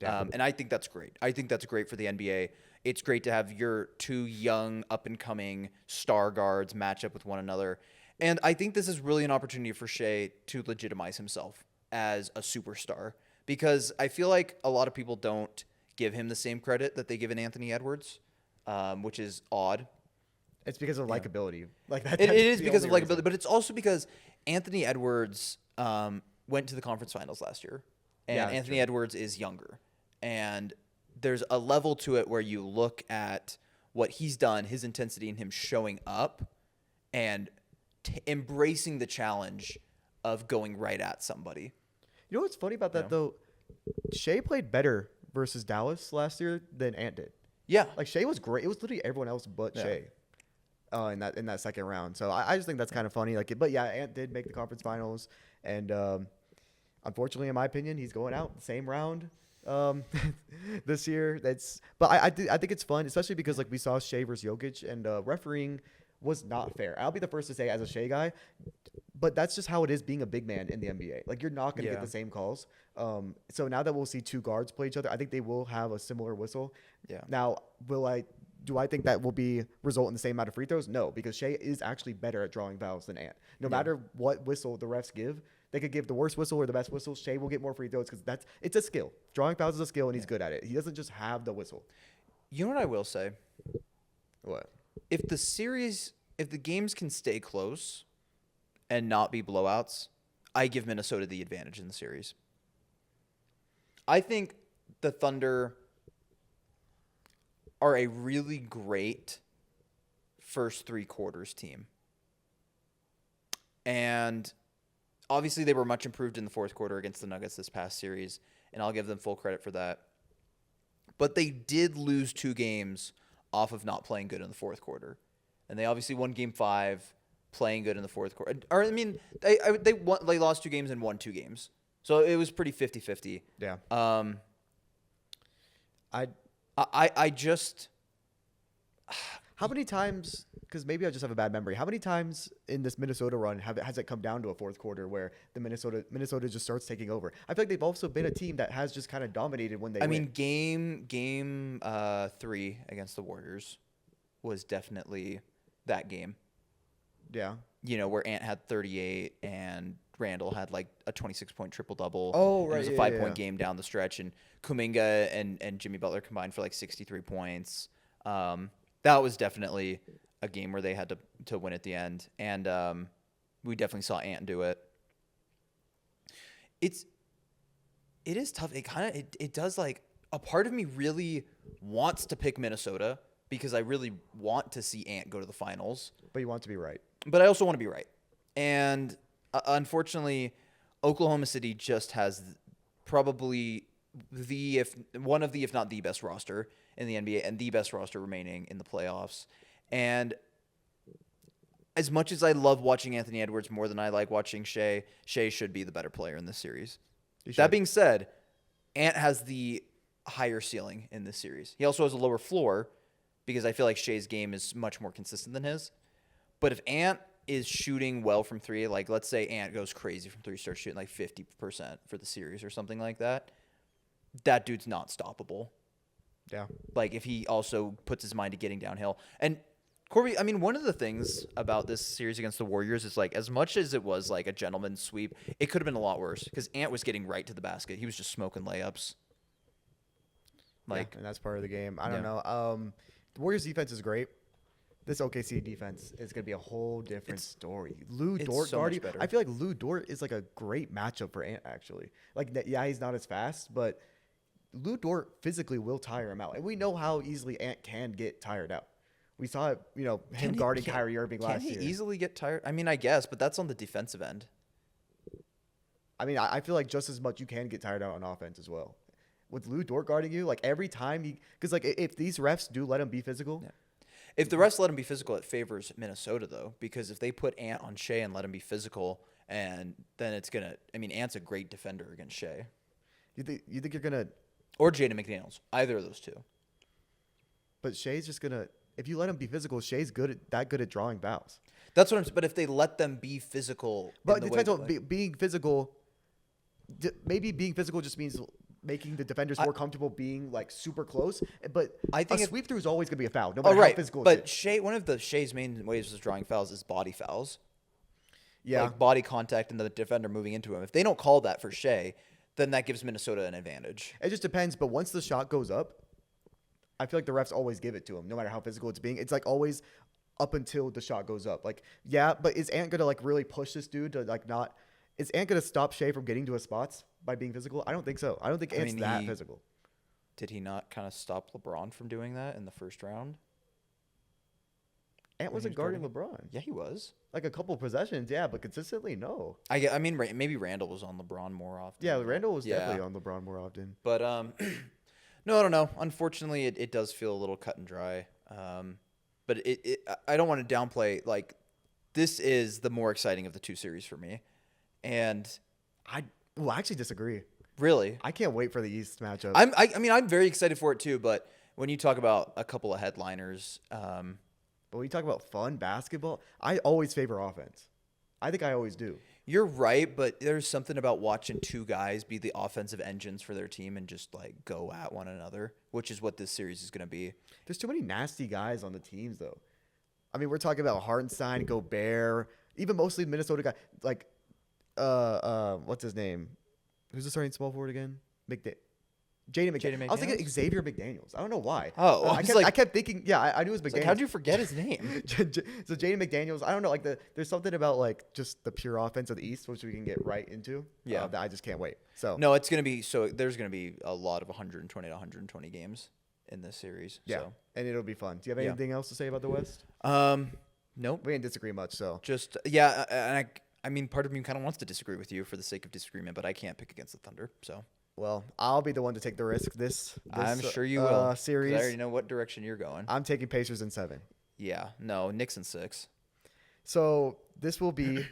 Speaker 2: And I think that's great. I think that's great for the NBA. It's great to have your two young, up-and-coming star guards match up with one another. And I think this is really an opportunity for Shea to legitimize himself as a superstar because I feel like a lot of people don't give him the same credit that they give in Anthony Edwards, which is odd.
Speaker 1: It's because of likability. Like that.
Speaker 2: It is because of likability, but it's also because Anthony Edwards went to the conference finals last year. and
Speaker 1: Yeah, that's
Speaker 2: Anthony
Speaker 1: true.
Speaker 2: Edwards is younger. And there's a level to it where you look at what he's done, his intensity, and him showing up and embracing the challenge of going right at somebody.
Speaker 1: You know what's funny about that
Speaker 2: Yeah.
Speaker 1: though? Shea played better versus Dallas last year than Ant did.
Speaker 2: Yeah.
Speaker 1: Like Shea was great. It was literally everyone else but
Speaker 2: Yeah.
Speaker 1: Shea. In that second round. So I just think that's kind of funny. Like, but yeah, Ant did make the conference finals, and unfortunately, in my opinion, he's going out the same round this year. But I think it's fun, especially because like we saw Shea versus Jokic, and refereeing was not fair. I'll be the first to say as a Shea guy, but that's just how it is being a big man in the NBA. Like you're not going to
Speaker 2: Yeah.
Speaker 1: get the same calls. So now that we'll see two guards play each other, I think they will have a similar whistle.
Speaker 2: Yeah.
Speaker 1: Now, do I think that will result in the same amount of free throws? No, because Shea is actually better at drawing fouls than Ant. No matter what whistle the refs give, they could give the worst whistle or the best whistle. Shea will get more free throws because it's a skill. Drawing fouls is a skill, and he's good at it. He doesn't just have the whistle.
Speaker 2: You know what I will say?
Speaker 1: What?
Speaker 2: If the games can stay close and not be blowouts, I give Minnesota the advantage in the series. I think the Thunder are a really great first three quarters team. And obviously they were much improved in the fourth quarter against the Nuggets this past series, and I'll give them full credit for that. But they did lose 2 games off of not playing good in the fourth quarter. And they obviously won game 5 playing good in the fourth quarter. Or I mean, they lost 2 games and won 2 games. So it was pretty 50-50.
Speaker 1: Yeah.
Speaker 2: I just
Speaker 1: How many times? Because maybe I just have a bad memory. How many times in this Minnesota run has it come down to a fourth quarter where the Minnesota just starts taking over? I feel like they've also been a team that has just kind of dominated when they.
Speaker 2: I
Speaker 1: win.
Speaker 2: mean, game 3 against the Warriors was definitely that game.
Speaker 1: Yeah.
Speaker 2: You know, where Ant had 38 and Randall had like a 26-point triple-double.
Speaker 1: Oh,
Speaker 2: And
Speaker 1: right,
Speaker 2: it was a
Speaker 1: yeah,
Speaker 2: 5-point
Speaker 1: yeah.
Speaker 2: game down the stretch, and Kuminga and Jimmy Butler combined for like 63 points. That was definitely a game where they had to win at the end, and we definitely saw Ant do it. It is tough. It does, like, a part of me really wants to pick Minnesota because I really want to see Ant go to the finals.
Speaker 1: But you want to be right.
Speaker 2: But I also want to be right. And unfortunately, Oklahoma City just has probably if not the best roster in the NBA and the best roster remaining in the playoffs. And as much as I love watching Anthony Edwards more than I like watching Shea should be the better player in this series. That being said, Ant has the higher ceiling in this series. He also has a lower floor because I feel like Shea's game is much more consistent than his. But if Ant is shooting well from 3, like let's say Ant goes crazy from 3, starts shooting like 50% for the series or something like that, that dude's not stoppable.
Speaker 1: Yeah.
Speaker 2: Like if he also puts his mind to getting downhill. And Corby, I mean, one of the things about this series against the Warriors is like as much as it was like a gentleman's sweep, it could have been a lot worse because Ant was getting right to the basket. He was just smoking layups. Like,
Speaker 1: and that's part of the game. I don't know. The Warriors defense is great. This OKC defense is going to be a whole different story. Lou Dort
Speaker 2: so much
Speaker 1: guarding.
Speaker 2: better.
Speaker 1: I feel like Lou Dort is like a great matchup for Ant actually. Like yeah, he's not as fast, but Lou Dort physically will tire him out, and we know how easily Ant can get tired out. We saw it, him guarding Kyrie Irving last year.
Speaker 2: Can he easily get tired? I mean, I guess, but that's on the defensive end.
Speaker 1: I mean, I feel like just as much you can get tired out on offense as well. With Lou Dort guarding you, like every time because like if these refs do let him be physical.
Speaker 2: Yeah. If the refs let him be physical, it favors Minnesota, though, because if they put Ant on Shea and let him be physical, and then it's going to – I mean, Ant's a great defender against Shea.
Speaker 1: You think you're going to –
Speaker 2: Or Jaden McDaniels, either of those two.
Speaker 1: But Shea's just going to – if you let him be physical, Shea's good at drawing fouls.
Speaker 2: That's what I'm – but if they let them be physical –
Speaker 1: But it depends on being physical – maybe being physical just means – making the defenders more comfortable being like super close, but
Speaker 2: I think
Speaker 1: a sweep through is always going to be a foul, no
Speaker 2: Oh,
Speaker 1: matter
Speaker 2: right.
Speaker 1: how physical
Speaker 2: But
Speaker 1: it is.
Speaker 2: Shea, one of Shea's main ways of drawing fouls is body fouls.
Speaker 1: Yeah,
Speaker 2: Like body contact and the defender moving into him. If they don't call that for Shea, then that gives Minnesota an advantage.
Speaker 1: it just depends. But once the shot goes up, I feel like the refs always give it to him, no matter how physical it's being. It's like always up until the shot goes up. Like, yeah, but is Ant going to like really push this dude to like not? Is Ant going to stop Shea from getting to his spots by being physical? I don't think so. I don't think Ant's that physical.
Speaker 2: Did he not kind of stop LeBron from doing that in the first round?
Speaker 1: Ant wasn't guarding LeBron.
Speaker 2: Yeah, he was.
Speaker 1: Like a couple possessions, yeah, but consistently, no.
Speaker 2: I mean, maybe Randall was on LeBron more often.
Speaker 1: Yeah, Randall was definitely on LeBron more often.
Speaker 2: But no, I don't know. Unfortunately, it does feel a little cut and dry. But I don't want to downplay. Like, this is the more exciting of the two series for me. And
Speaker 1: I actually disagree.
Speaker 2: Really?
Speaker 1: I can't wait for the East matchup.
Speaker 2: I mean, I'm very excited for it too. But when you talk about a couple of headliners,
Speaker 1: but when you talk about fun basketball, I always favor offense. I think I always do.
Speaker 2: You're right, but there's something about watching two guys be the offensive engines for their team and just like go at one another, which is what this series is going to be.
Speaker 1: There's too many nasty guys on the teams, though. I mean, we're talking about Hartenstein, Gobert, even mostly Minnesota guys. Like, what's his name? Who's the starting small forward again? Jaden McDaniels. I was thinking Xavier McDaniels. I don't know why.
Speaker 2: Oh,
Speaker 1: I kept thinking, yeah, I knew it was McDaniels.
Speaker 2: Like, how'd you forget his name?
Speaker 1: So Jaden McDaniels, I don't know, like there's something about like just the pure offense of the East, which we can get right into.
Speaker 2: Yeah,
Speaker 1: that I just can't wait. So
Speaker 2: no, it's gonna be there's gonna be a lot of 120 to 120 games in this series.
Speaker 1: Yeah,
Speaker 2: so.
Speaker 1: And it'll be fun. Do you have anything else to say about the West?
Speaker 2: Nope.
Speaker 1: We didn't disagree much. So
Speaker 2: just and I mean, part of me kind of wants to disagree with you for the sake of disagreement, but I can't pick against the Thunder. So.
Speaker 1: Well, I'll be the one to take the risk this
Speaker 2: I'm sure you will.
Speaker 1: Series.
Speaker 2: I already know what direction you're going.
Speaker 1: I'm taking Pacers in 7.
Speaker 2: Yeah. No, Knicks in 6.
Speaker 1: So this will be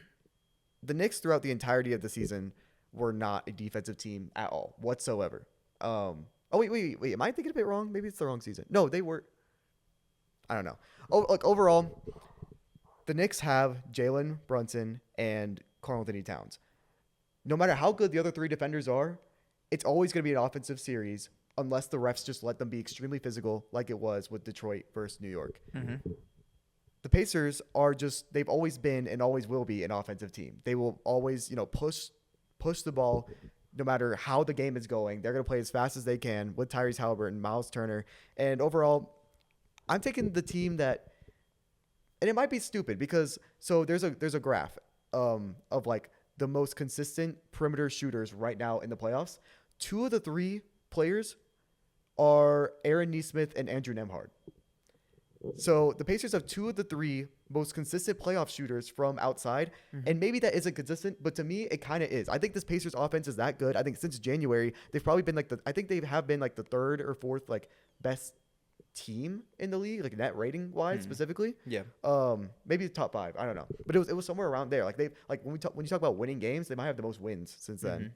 Speaker 1: the Knicks throughout the entirety of the season were not a defensive team at all whatsoever. Wait. Am I thinking a bit wrong? Maybe it's the wrong season. No, they were. I don't know. Overall, the Knicks have Jalen Brunson and Karl Anthony Towns. No matter how good the other 3 defenders are, it's always going to be an offensive series unless the refs just let them be extremely physical like it was with Detroit versus New York.
Speaker 2: Mm-hmm.
Speaker 1: The Pacers are they've always been and always will be an offensive team. They will always, push the ball no matter how the game is going. They're going to play as fast as they can with Tyrese Halliburton, Miles Turner. And overall, I'm taking the team that, and it might be stupid because, so there's a graph of like the most consistent perimeter shooters right now in the playoffs. 2 of the 3 players are Aaron Nesmith and Andrew Nembhard. So the Pacers have 2 of the 3 most consistent playoff shooters from outside. Mm-hmm. And maybe that isn't consistent, but to me, it kind of is. I think this Pacers offense is that good. I think since January, they've probably been like the 3rd or 4th like best team in the league, like net rating wise specifically.
Speaker 2: Yeah.
Speaker 1: Maybe the top 5. I don't know, but it was somewhere around there. Like when you talk about winning games, they might have the most wins since then.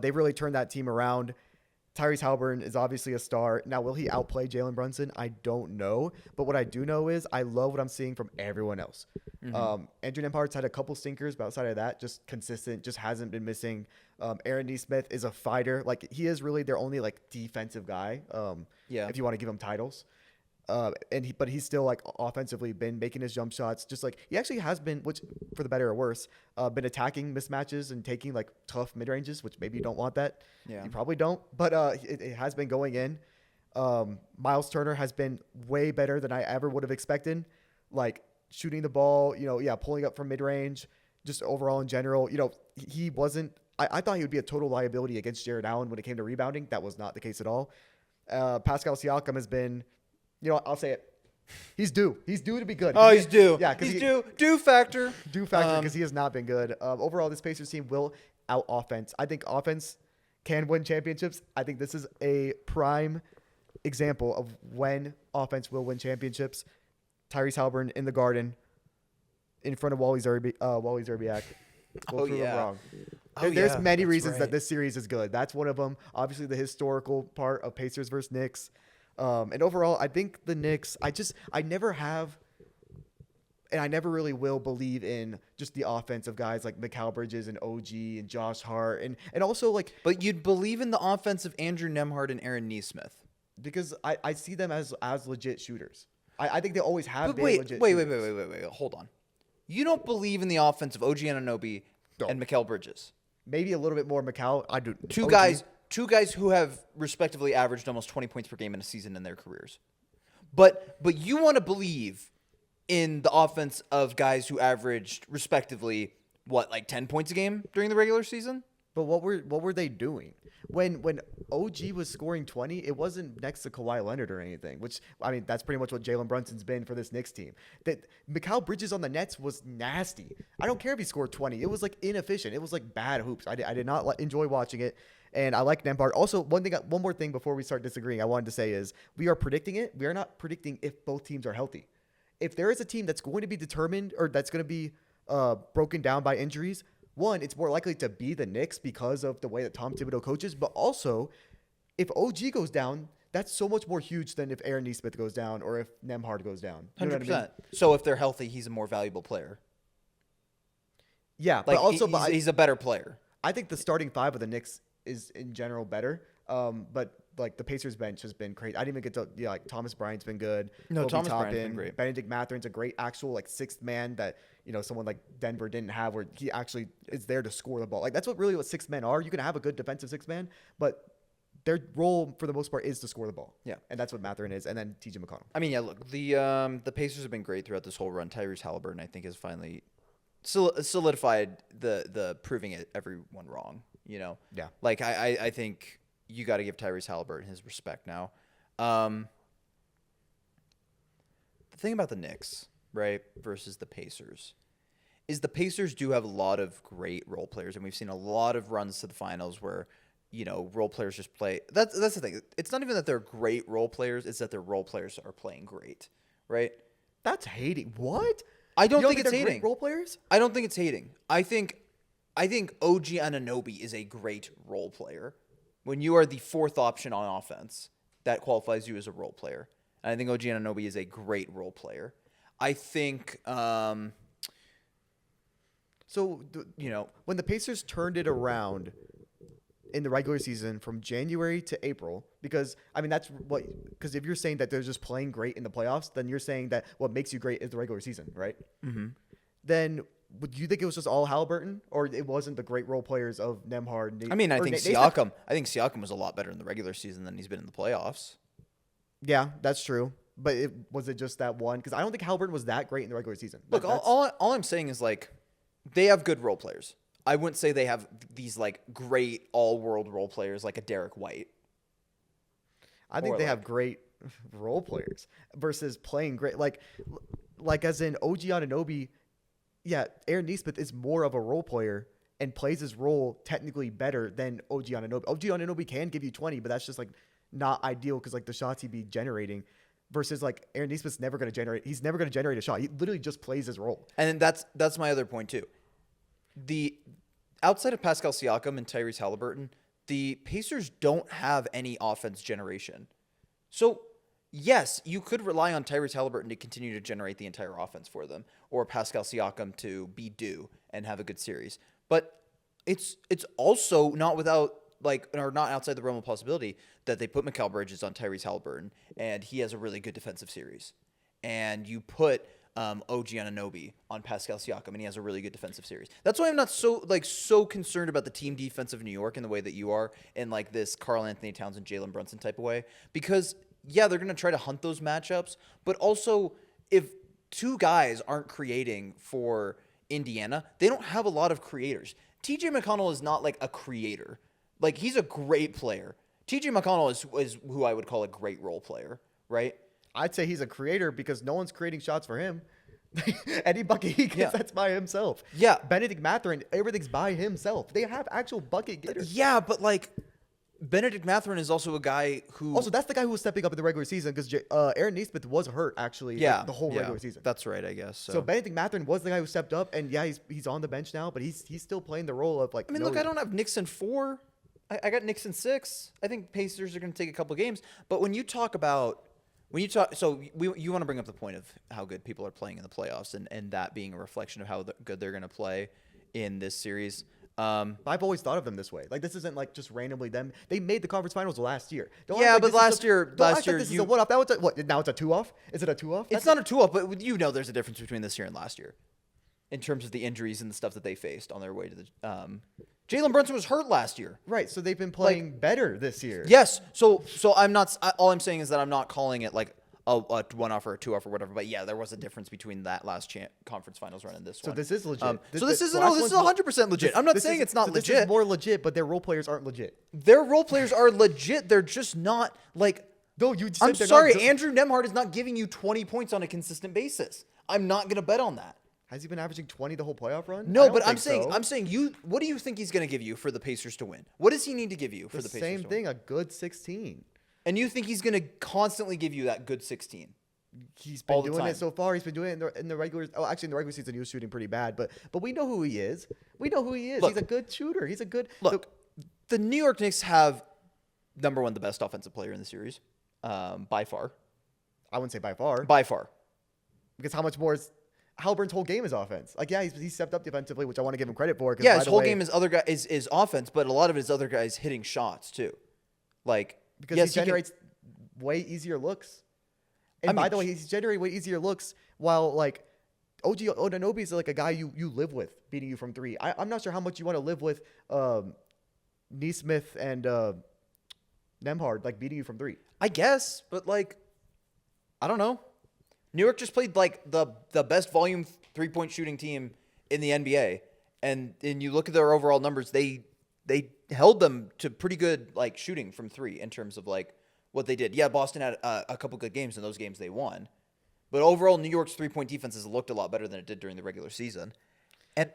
Speaker 1: They've really turned that team around. Tyrese Halliburton is obviously a star. Now, will he outplay Jalen Brunson? I don't know. But what I do know is I love what I'm seeing from everyone else. Andrew Nembhard's had a couple stinkers, but outside of that, just consistent, just hasn't been missing. Aaron Nesmith is a fighter. Like, he is really their only, like, defensive guy, if you want to give him titles. But he's still like offensively been making his jump shots. Just like he actually has been, which for the better or worse, been attacking mismatches and taking like tough mid ranges, which maybe you don't want that. Yeah, you probably don't. But it has been going in. Miles Turner has been way better than I ever would have expected. Like shooting the ball, pulling up from mid range, just overall in general. He wasn't. I thought he would be a total liability against Jared Allen when it came to rebounding. That was not the case at all. Pascal Siakam has been. I'll say it. He's due. He's due to be good.
Speaker 2: Oh, he's due.
Speaker 1: Yeah,
Speaker 2: he's due. Due factor.
Speaker 1: Due factor because he has not been good. Overall, this Pacers team will out offense. I think offense can win championships. I think this is a prime example of when offense will win championships. Tyrese Halliburton in the Garden, in front of Wally Zerbiak. We'll prove him wrong. There's many reasons that this series is good. That's one of them. Obviously, the historical part of Pacers versus Knicks. And overall, I think the Knicks, I never have, and I never really will believe in just the offense of guys like Mikal Bridges and OG and Josh Hart. And also like.
Speaker 2: But you'd believe in the offense of Andrew Nembhard and Aaron Nesmith.
Speaker 1: Because I see them as legit shooters. I think they always have been legit
Speaker 2: wait,
Speaker 1: shooters.
Speaker 2: wait. Hold on. You don't believe in the offense of OG Anunoby and Mikal Bridges?
Speaker 1: Maybe a little bit more Mikal. I do.
Speaker 2: Two guys who have respectively averaged almost 20 points per game in a season in their careers. But you want to believe in the offense of guys who averaged respectively, 10 points a game during the regular season?
Speaker 1: But what were they doing? When OG was scoring 20, it wasn't next to Kawhi Leonard or anything, which, I mean, that's pretty much what Jalen Brunson's been for this Knicks team. That Mikal Bridges on the Nets was nasty. I don't care if he scored 20. It was like inefficient. It was like bad hoops. I did not enjoy watching it. And I like Nembhard. Also, one more thing before we start disagreeing, I wanted to say is we are predicting it. We are not predicting if both teams are healthy. If there is a team that's going to be determined or that's going to be broken down by injuries, one, it's more likely to be the Knicks because of the way that Tom Thibodeau coaches. But also, if OG goes down, that's so much more huge than if Aaron Nesmith goes down or if Nembhard goes down. You know
Speaker 2: 100%.
Speaker 1: what I mean?
Speaker 2: So if they're healthy, he's a more valuable player.
Speaker 1: Yeah,
Speaker 2: Like
Speaker 1: but also,
Speaker 2: he's a better player.
Speaker 1: I think the starting five of the Knicks is in general better. But like the Pacers bench has been crazy. I didn't even get to like Thomas Bryant's been good.
Speaker 2: No,
Speaker 1: Obi
Speaker 2: Thomas
Speaker 1: Toppin,
Speaker 2: Bryant's been great.
Speaker 1: Benedict Matherin's a great actual like sixth man that someone like Denver didn't have, where he actually is there to score the ball. Like that's what six men are. You can have a good defensive six man, but their role for the most part is to score the ball.
Speaker 2: Yeah,
Speaker 1: and that's what Mathurin is, and then TJ McConnell.
Speaker 2: I mean, yeah. Look, the Pacers have been great throughout this whole run. Tyrese Halliburton, I think, has finally solidified the proving everyone wrong.
Speaker 1: Yeah.
Speaker 2: Like I think you got to give Tyrese Halliburton his respect now. The thing about the Knicks, right, versus the Pacers, is the Pacers do have a lot of great role players, and we've seen a lot of runs to the finals where, role players just play. That's the thing. It's not even that they're great role players; it's that their role players are playing great, right?
Speaker 1: That's hating. What?
Speaker 2: I don't
Speaker 1: You
Speaker 2: think it's
Speaker 1: they're
Speaker 2: hating.
Speaker 1: great role players?
Speaker 2: I don't think it's hating. I think OG Anunoby is a great role player. When you are the fourth option on offense, that qualifies you as a role player. And I think OG Anunoby is a great role player. I think,
Speaker 1: when the Pacers turned it around in the regular season from January to April, because if you're saying that they're just playing great in the playoffs, then you're saying that what makes you great is the regular season, right? Mm-hmm. Then do you think it was just all Halliburton, or it wasn't the great role players of Nembhard?
Speaker 2: I think Siakam. I think Siakam was a lot better in the regular season than he's been in the playoffs.
Speaker 1: Yeah, that's true. But was it just that one? Because I don't think Halliburton was that great in the regular season.
Speaker 2: Look, all I'm saying is like they have good role players. I wouldn't say they have these like great all-world role players like a Derek White.
Speaker 1: I think they have great role players versus playing great. Like as in OG Anunoby. Yeah, Aaron Nesmith is more of a role player and plays his role technically better than OG Anunoby. OG Anunoby can give you 20, but that's just like not ideal because like the shots he'd be generating versus like Aaron Nesmith's never going to generate. He's never going to generate a shot. He literally just plays his role.
Speaker 2: And that's my other point too. The outside of Pascal Siakam and Tyrese Halliburton, the Pacers don't have any offense generation. So yes, you could rely on Tyrese Halliburton to continue to generate the entire offense for them, or Pascal Siakam to be due and have a good series. But it's also not not outside the realm of possibility that they put Mikal Bridges on Tyrese Halliburton and he has a really good defensive series, and you put OG Anunoby on Pascal Siakam and he has a really good defensive series. That's why I'm not so concerned about the team defense of New York in the way that you are in like this Karl Anthony Towns and Jalen Brunson type of way, because yeah, they're going to try to hunt those matchups, but also if two guys aren't creating for Indiana, they don't have a lot of creators. TJ McConnell is not like a creator. Like, he's a great player. TJ McConnell is who I would call a great role player, right?
Speaker 1: I'd say he's a creator because no one's creating shots for him. Any bucket he gets, that's by himself.
Speaker 2: Yeah.
Speaker 1: Benedict Mathurin, everything's by himself. They have actual bucket getters.
Speaker 2: Yeah, but like Benedict Mathurin is also a guy who...
Speaker 1: Also, that's the guy who was stepping up in the regular season because Aaron Nesmith was hurt, actually, the whole regular season.
Speaker 2: That's right, I guess.
Speaker 1: So Benedict Mathurin was the guy who stepped up, and yeah, he's on the bench now, but he's still playing the role of like...
Speaker 2: I mean, look, I don't have Knicks in 4. I got Knicks in 6. I think Pacers are going to take a couple games. But when you talk... So you want to bring up the point of how good people are playing in the playoffs and that being a reflection of how good they're going to play in this series.
Speaker 1: I've always thought of them this way. Like, this isn't like just randomly them. They made the conference finals last year.
Speaker 2: But last year,
Speaker 1: this is a one-off. Now it's a two-off? Is it a two-off?
Speaker 2: It's not a two-off, but there's a difference between this year and last year in terms of the injuries and the stuff that they faced on their way to the Jalen Brunson was hurt last year.
Speaker 1: Right, so they've been playing better this year.
Speaker 2: Yes. So I'm not all I'm saying is that I'm not calling it like a 1-off or a 2-off or whatever. But yeah, there was a difference between that last conference finals run and this
Speaker 1: So
Speaker 2: one.
Speaker 1: this is legit.
Speaker 2: This is 100% legit. I'm not saying it's not legit.
Speaker 1: This is more legit, but their role players aren't legit.
Speaker 2: Their role players are legit. They're just not like.
Speaker 1: No, you. Said
Speaker 2: I'm
Speaker 1: they're
Speaker 2: sorry,
Speaker 1: not
Speaker 2: Andrew Nemhard is not giving you 20 points on a consistent basis. I'm not gonna bet on that.
Speaker 1: Has he been averaging 20 the whole playoff run?
Speaker 2: No,
Speaker 1: I don't
Speaker 2: but I'm
Speaker 1: think so.
Speaker 2: saying you. What do you think he's gonna give you for the Pacers to win? What does he need to give you for the Pacers?
Speaker 1: Same
Speaker 2: to
Speaker 1: thing,
Speaker 2: win?
Speaker 1: a good 16.
Speaker 2: And you think he's gonna constantly give you that good 16?
Speaker 1: He's been
Speaker 2: all the
Speaker 1: doing
Speaker 2: time.
Speaker 1: it so far. He's been doing it in the regular. Oh, actually, in the regular season, he was shooting pretty bad. But we know who he is. We know who he is.
Speaker 2: Look,
Speaker 1: He's a good shooter. He's a good
Speaker 2: look. The New York Knicks have number one, the best offensive player in the series, by far.
Speaker 1: I wouldn't say by far.
Speaker 2: By far.
Speaker 1: Because how much more is Halliburton's whole game is offense? Like, yeah, he's stepped up defensively, which I want to give him credit for.
Speaker 2: Yeah, his whole game is is offense, but a lot of his other guys hitting shots too. Like
Speaker 1: because
Speaker 2: yes,
Speaker 1: he generates way easier looks. And by the way, he's generating way easier looks while like OG Anunoby is like a guy you live with beating you from three. I'm not sure how much you want to live with Neesmith and Nemhard like beating you from three.
Speaker 2: I guess, but like I don't know. New York just played like the best volume 3-point shooting team in the NBA, and you look at their overall numbers, they held them to pretty good like shooting from three in terms of like what they did. Yeah, Boston had a couple good games, and those games they won, but overall New York's 3-point defense has looked a lot better than it did during the regular season, and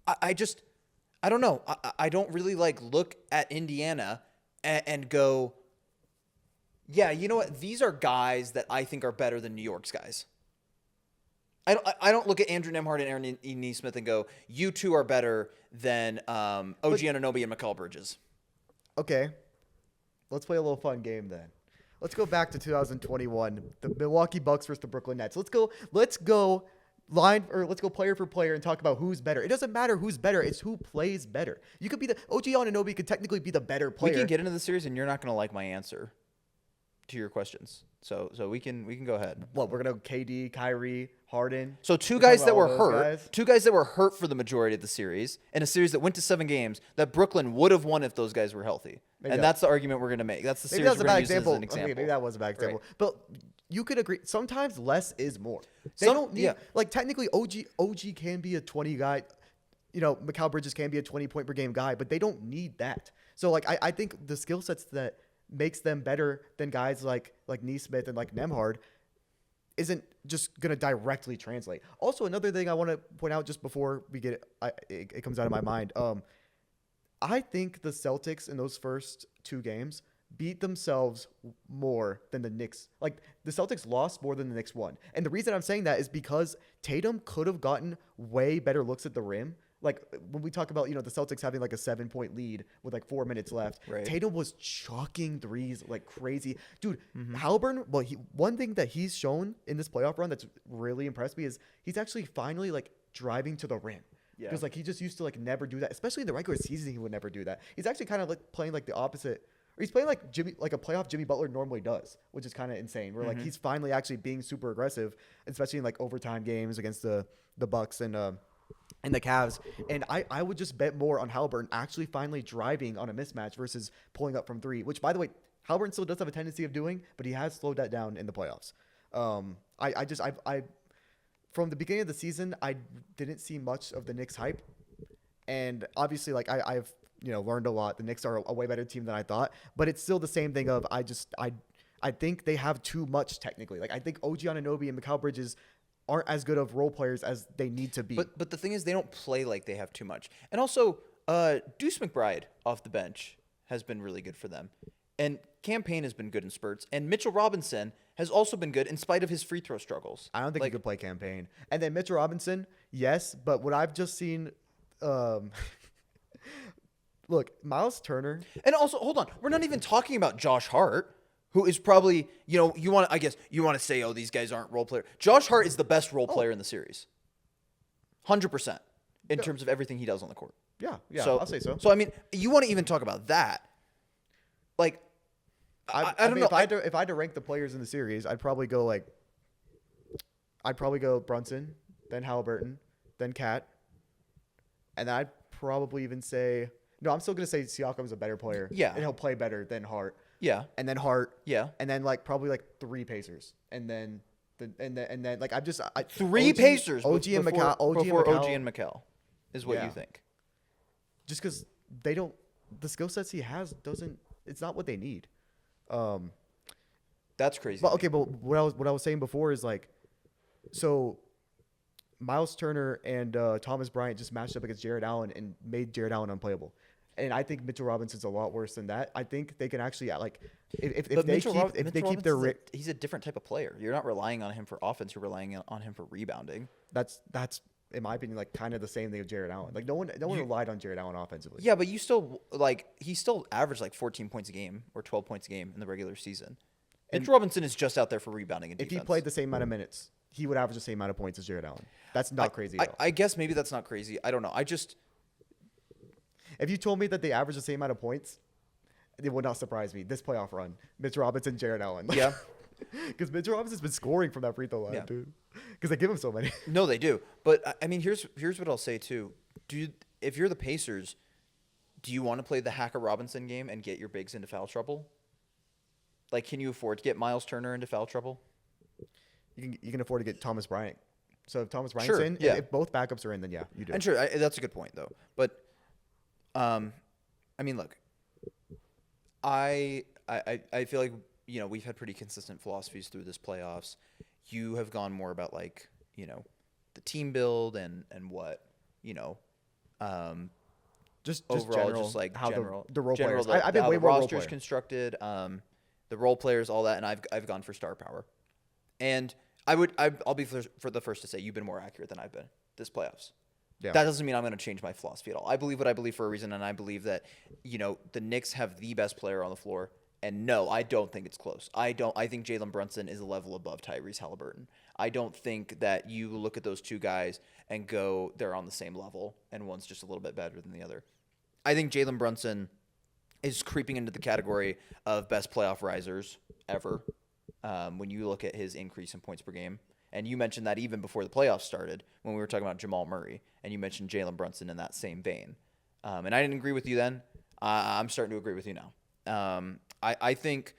Speaker 2: I don't know. I don't really like look at Indiana and go, yeah, you know what? These are guys that I think are better than New York's guys. I don't look at Andrew Nemhard and Aaron Neesmith and go, you two are better than OG Anunoby and Mikal Bridges.
Speaker 1: Okay, let's play a little fun game then. Let's go back to 2021, the Milwaukee Bucks versus the Brooklyn Nets. Let's go player for player and talk about who's better. It doesn't matter who's better; it's who plays better. You could be the OG Anunoby could technically be the better player.
Speaker 2: We can get into the series, and you're not going to like my answer to your questions. So we can go ahead.
Speaker 1: What, we're gonna KD, Kyrie, Harden.
Speaker 2: So two
Speaker 1: We're
Speaker 2: guys
Speaker 1: talking
Speaker 2: that
Speaker 1: about
Speaker 2: were
Speaker 1: all those
Speaker 2: hurt.
Speaker 1: guys?
Speaker 2: Two guys that were hurt for the majority of the series, in a series that went to 7 games that Brooklyn would have won if those guys were healthy.
Speaker 1: Maybe
Speaker 2: That's the argument we're going to make. That's the
Speaker 1: Maybe
Speaker 2: series
Speaker 1: that's a
Speaker 2: we're
Speaker 1: bad
Speaker 2: going to use
Speaker 1: example.
Speaker 2: as an example.
Speaker 1: Okay, maybe that was a bad example.
Speaker 2: Right.
Speaker 1: But you could agree. Sometimes less is more. They
Speaker 2: Some-
Speaker 1: don't need
Speaker 2: yeah.
Speaker 1: like technically OG can be a 20 guy. You know, Mikal Bridges can be a 20 point per game guy, but they don't need that. So like I think the skill sets that makes them better than guys like Neesmith and like Nemhard isn't just gonna directly translate. Also, another thing I want to point out just before we get it comes out of my mind. I think the Celtics in those first 2 games beat themselves more than the Knicks. Like the Celtics lost more than the Knicks won. And the reason I'm saying that is because Tatum could have gotten way better looks at the rim. Like when we talk about, the Celtics having like a 7-point lead with like 4 minutes left,
Speaker 2: Right.
Speaker 1: Tatum was chucking threes like crazy. Dude, Halliburton, one thing that he's shown in this playoff run that's really impressed me is he's actually finally like driving to the rim.
Speaker 2: Yeah.
Speaker 1: Because like he just used to like never do that, especially in the regular season. He would never do that. He's actually kind of like playing like the opposite, or he's playing like a playoff Jimmy Butler normally does, which is kind of insane. Where like he's finally actually being super aggressive, especially in like overtime games against the Bucks and the Cavs. And I would just bet more on Halliburton actually finally driving on a mismatch versus pulling up from 3. Which by the way, Halliburton still does have a tendency of doing, but he has slowed that down in the playoffs. I from the beginning of the season, I didn't see much of the Knicks hype. And obviously, like I've learned a lot. The Knicks are a way better team than I thought. But it's still the same thing of I think they have too much technically. Like I think OG Anunoby and Mikal Bridges aren't as good of role players as they need to be.
Speaker 2: But the thing is, they don't play like they have too much. And also, Deuce McBride off the bench has been really good for them. And Campaign has been good in spurts. And Mitchell Robinson has also been good in spite of his free throw struggles.
Speaker 1: I don't think he could play Campaign. And then Mitchell Robinson, yes, but what I've just seen, look, Miles Turner.
Speaker 2: And also, hold on, we're not even talking about Josh Hart, who is probably, you want to say, oh, these guys aren't role players. Josh Hart is the best role player in the series. 100% in terms of everything he does on the court.
Speaker 1: Yeah,
Speaker 2: So,
Speaker 1: I'll say so.
Speaker 2: So, I mean, you want to even talk about that. Like, I don't know.
Speaker 1: If I had to rank the players in the series, I'd probably go Brunson, then Halliburton, then Cat, and I'd probably even say no. I'm still gonna say Siakam's a better player.
Speaker 2: Yeah.
Speaker 1: And he'll play better than Hart.
Speaker 2: Yeah.
Speaker 1: and then Hart,
Speaker 2: Yeah.
Speaker 1: and then like probably like 3 Pacers, and then like
Speaker 2: Three Pacers
Speaker 1: OG and
Speaker 2: before,
Speaker 1: Macau,
Speaker 2: before OG and Macau is what
Speaker 1: Yeah.
Speaker 2: you think.
Speaker 1: just because they don't, the skill sets he has doesn't, it's not what they need.
Speaker 2: That's crazy.
Speaker 1: But
Speaker 2: to me.
Speaker 1: okay, but what I was saying before is like, so Miles Turner and Thomas Bryant just matched up against Jared Allen and made Jared Allen unplayable. And I think Mitchell Robinson's a lot worse than that. I think they can actually like if
Speaker 2: But
Speaker 1: they
Speaker 2: Mitchell
Speaker 1: keep their
Speaker 2: Robinson's he's a different type of player. You're not relying on him for offense. You're relying on him for rebounding.
Speaker 1: that's in my opinion like kind of the same thing with Jared Allen. Like no one relied on Jared Allen offensively.
Speaker 2: Yeah, but you still he still averaged like 14 points a game or 12 points a game in the regular season. Mitchell Robinson is just out there for rebounding and
Speaker 1: If
Speaker 2: defense.
Speaker 1: he played the same amount of minutes, he would average the same amount of points as Jared Allen. That's not crazy at all.
Speaker 2: I guess maybe that's not crazy. I don't know.
Speaker 1: If you told me that they average the same amount of points, it would not surprise me. This playoff run, Mitch Robinson, Jared Allen.
Speaker 2: Yeah.
Speaker 1: Because Mitch Robinson's been scoring from that free throw line,
Speaker 2: Yeah.
Speaker 1: dude. Because they give him so many.
Speaker 2: No, they do. But I mean, here's what I'll say too. If you're the Pacers, do you want to play the Hacker Robinson game and get your bigs into foul trouble? Like, can you afford to get Miles Turner into foul trouble?
Speaker 1: You can afford to get Thomas Bryant. So if Thomas Bryant's
Speaker 2: Sure,
Speaker 1: in,
Speaker 2: yeah.
Speaker 1: if both backups are in, then yeah, you do.
Speaker 2: And sure, that's a good point though. But, I mean, look, I feel like we've had pretty consistent philosophies through this playoffs. You have gone more about like the team build and what
Speaker 1: just
Speaker 2: overall,
Speaker 1: general,
Speaker 2: just like
Speaker 1: how
Speaker 2: general
Speaker 1: the role
Speaker 2: general,
Speaker 1: players. I've been
Speaker 2: how
Speaker 1: way
Speaker 2: the
Speaker 1: more role
Speaker 2: rosters
Speaker 1: player.
Speaker 2: constructed, the role players, all that, and I've gone for star power. And I'll be for the first to say you've been more accurate than I've been this playoffs.
Speaker 1: Yeah.
Speaker 2: That doesn't mean I'm going to change my philosophy at all. I believe what I believe for a reason, and I believe that the Knicks have the best player on the floor. And no, I don't think it's close. I think Jalen Brunson is a level above Tyrese Halliburton. I don't think that you look at those two guys and go, they're on the same level, and one's just a little bit better than the other. I think Jalen Brunson is creeping into the category of best playoff risers ever when you look at his increase in points per game. And you mentioned that even before the playoffs started when we were talking about Jamal Murray, and you mentioned Jalen Brunson in that same vein. And I didn't agree with you then. I'm starting to agree with you now. I think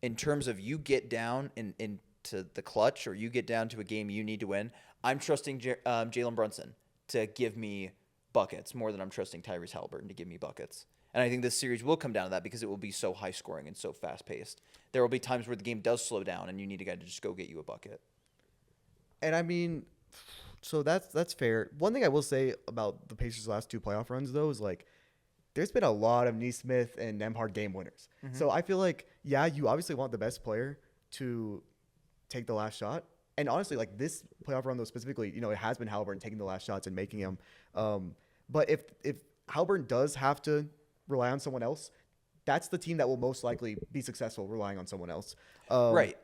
Speaker 2: in terms of you get down into the clutch or you get down to a game you need to win, I'm trusting Jalen Brunson to give me buckets more than I'm trusting Tyrese Halliburton to give me buckets. And I think this series will come down to that because it will be so high scoring and so fast paced. There will be times where the game does slow down and you need a guy to just go get you a bucket.
Speaker 1: And I mean, so that's fair. One thing I will say about the Pacers' last 2 playoff runs, though, is like there's been a lot of Nesmith and Nembhard game winners.
Speaker 2: Mm-hmm.
Speaker 1: So I feel like, yeah, you obviously want the best player to take the last shot. And honestly, like this playoff run, though, specifically, it has been Halliburton taking the last shots and making them. But if Halliburton does have to rely on someone else, that's the team that will most likely be successful relying on someone else.
Speaker 2: Right.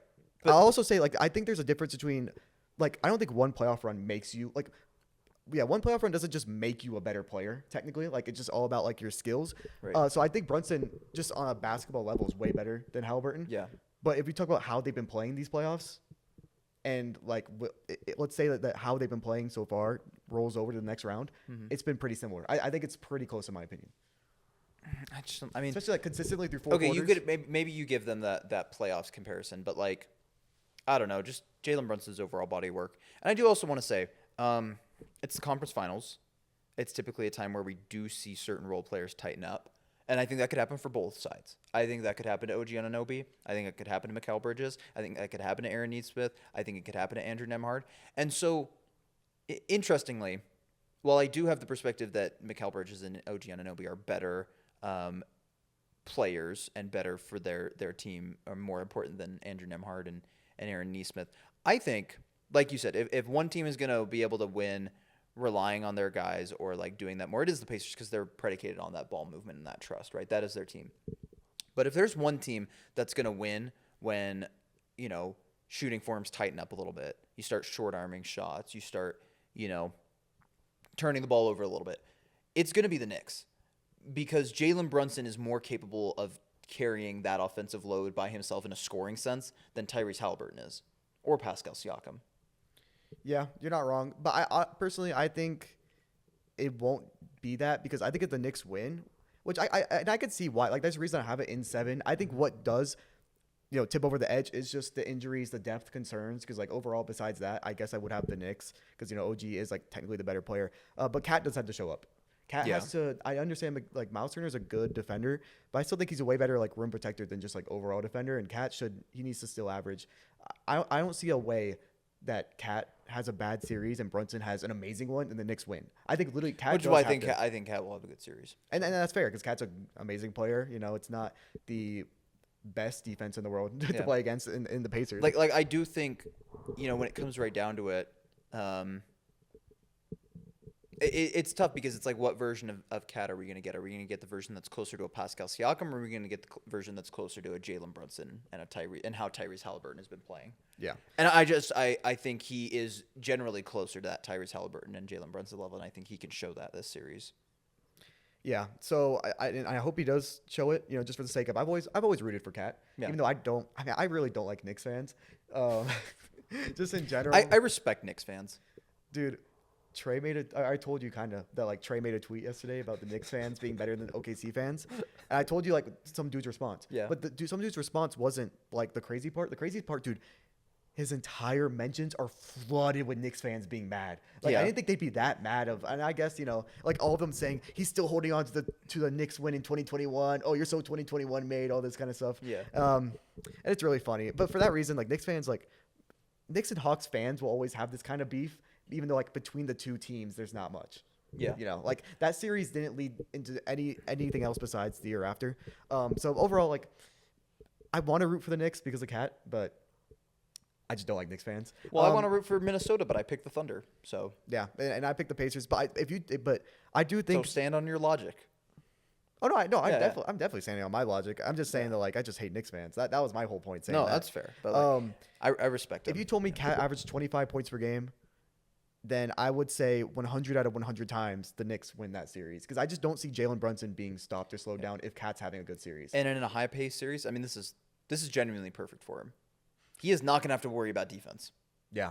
Speaker 1: But I'll also say, like, I think there's a difference between, like, I don't think one playoff run makes you, like, yeah, one playoff run doesn't just make you a better player, technically. Like, it's just all about, like, your skills.
Speaker 2: Right.
Speaker 1: So I think Brunson, just on a basketball level, is way better than Halliburton.
Speaker 2: Yeah.
Speaker 1: But if we talk about how they've been playing these playoffs, and, like, let's say that how they've been playing so far rolls over to the next round, it's been pretty similar. I think it's pretty close in my opinion.
Speaker 2: I mean,
Speaker 1: Especially, like, consistently through 4
Speaker 2: okay,
Speaker 1: quarters.
Speaker 2: you could maybe you give them that playoffs comparison, but like, I don't know, just Jalen Brunson's overall body of work. And I do also want to say, it's the conference finals. It's typically a time where we do see certain role players tighten up, and I think that could happen for both sides. I think that could happen to OG Anunoby. I think it could happen to Mikal Bridges. I think that could happen to Aaron Nesmith. I think it could happen to Andrew Nembhard. And so, interestingly, while I do have the perspective that Mikal Bridges and OG Anunoby are better players and better for their team, are more important than Andrew Nembhard and Aaron Nesmith, I think, like you said, if one team is going to be able to win relying on their guys or like doing that more, it is the Pacers because they're predicated on that ball movement and that trust, right? That is their team. But if there's one team that's going to win when, shooting forms tighten up a little bit, you start short-arming shots, you start, turning the ball over a little bit, it's going to be the Knicks because Jalen Brunson is more capable of carrying that offensive load by himself in a scoring sense than Tyrese Halliburton is or Pascal Siakam.
Speaker 1: Yeah, you're not wrong. But I personally, I think it won't be that because I think if the Knicks win, which I could see why. Like, there's a reason I have it in 7. I think what does, tip over the edge is just the injuries, the depth concerns. Because, like, overall, besides that, I guess I would have the Knicks because, OG is, like, technically the better player. But Cat does have to show up. Cat has to. I understand, like, Miles Turner is a good defender, but I still think he's a way better, like, rim protector than just, like, overall defender. And Cat he needs to still average. I don't see a way that Cat has a bad series and Brunson has an amazing one and the Knicks win. I think literally Cat.
Speaker 2: Which is why I think Cat will have a good series.
Speaker 1: And that's fair because Cat's an amazing player. It's not the best defense in the world to play against in the Pacers.
Speaker 2: Like I do think, when it comes right down to it, it's tough because it's like, what version of Cat are we going to get? Are we going to get the version that's closer to a Pascal Siakam, or are we going to get the version that's closer to a Jalen Brunson and how Tyrese Halliburton has been playing? Yeah. And I think he is generally closer to that Tyrese Halliburton and Jalen Brunson level, and I think he can show that this series.
Speaker 1: Yeah. So I hope he does show it. Just for the sake of, I've always rooted for Cat, even though I really don't like Knicks fans. Just in general.
Speaker 2: I respect Knicks fans,
Speaker 1: dude. I told you kind of that, like, Trey made a tweet yesterday about the Knicks fans being better than OKC fans. And I told you, like, some dude's response. Yeah. But some dude's response wasn't, like, the crazy part. The crazy part, dude, his entire mentions are flooded with Knicks fans being mad. Like, I didn't think they'd be that mad and I guess, like, all of them saying he's still holding on to the Knicks win in 2021. Oh, you're so 2021 made, all this kind of stuff. Yeah. And it's really funny. But for that reason, like, Knicks fans, like, Knicks and Hawks fans will always have this kind of beef. Even though, like, between the two teams, there's not much. Yeah. Like, that series didn't lead into anything else besides the year after. So overall, like, I want to root for the Knicks because of Cat, but I just don't like Knicks fans.
Speaker 2: Well, I want to root for Minnesota, but I picked the Thunder. So
Speaker 1: yeah, and I picked the Pacers. But I do think.
Speaker 2: So stand on your logic.
Speaker 1: Oh no, I'm definitely standing on my logic. I'm just saying that, like, I just hate Knicks fans. That was my whole point. Saying
Speaker 2: that's fair. But like, I respect it.
Speaker 1: If you told me Cat averaged 25 points per game, then I would say 100 out of 100 times the Knicks win that series. Because I just don't see Jalen Brunson being stopped or slowed down if Cat's having a good series.
Speaker 2: And in a high-paced series, I mean, this is genuinely perfect for him. He is not going to have to worry about defense.
Speaker 1: Yeah,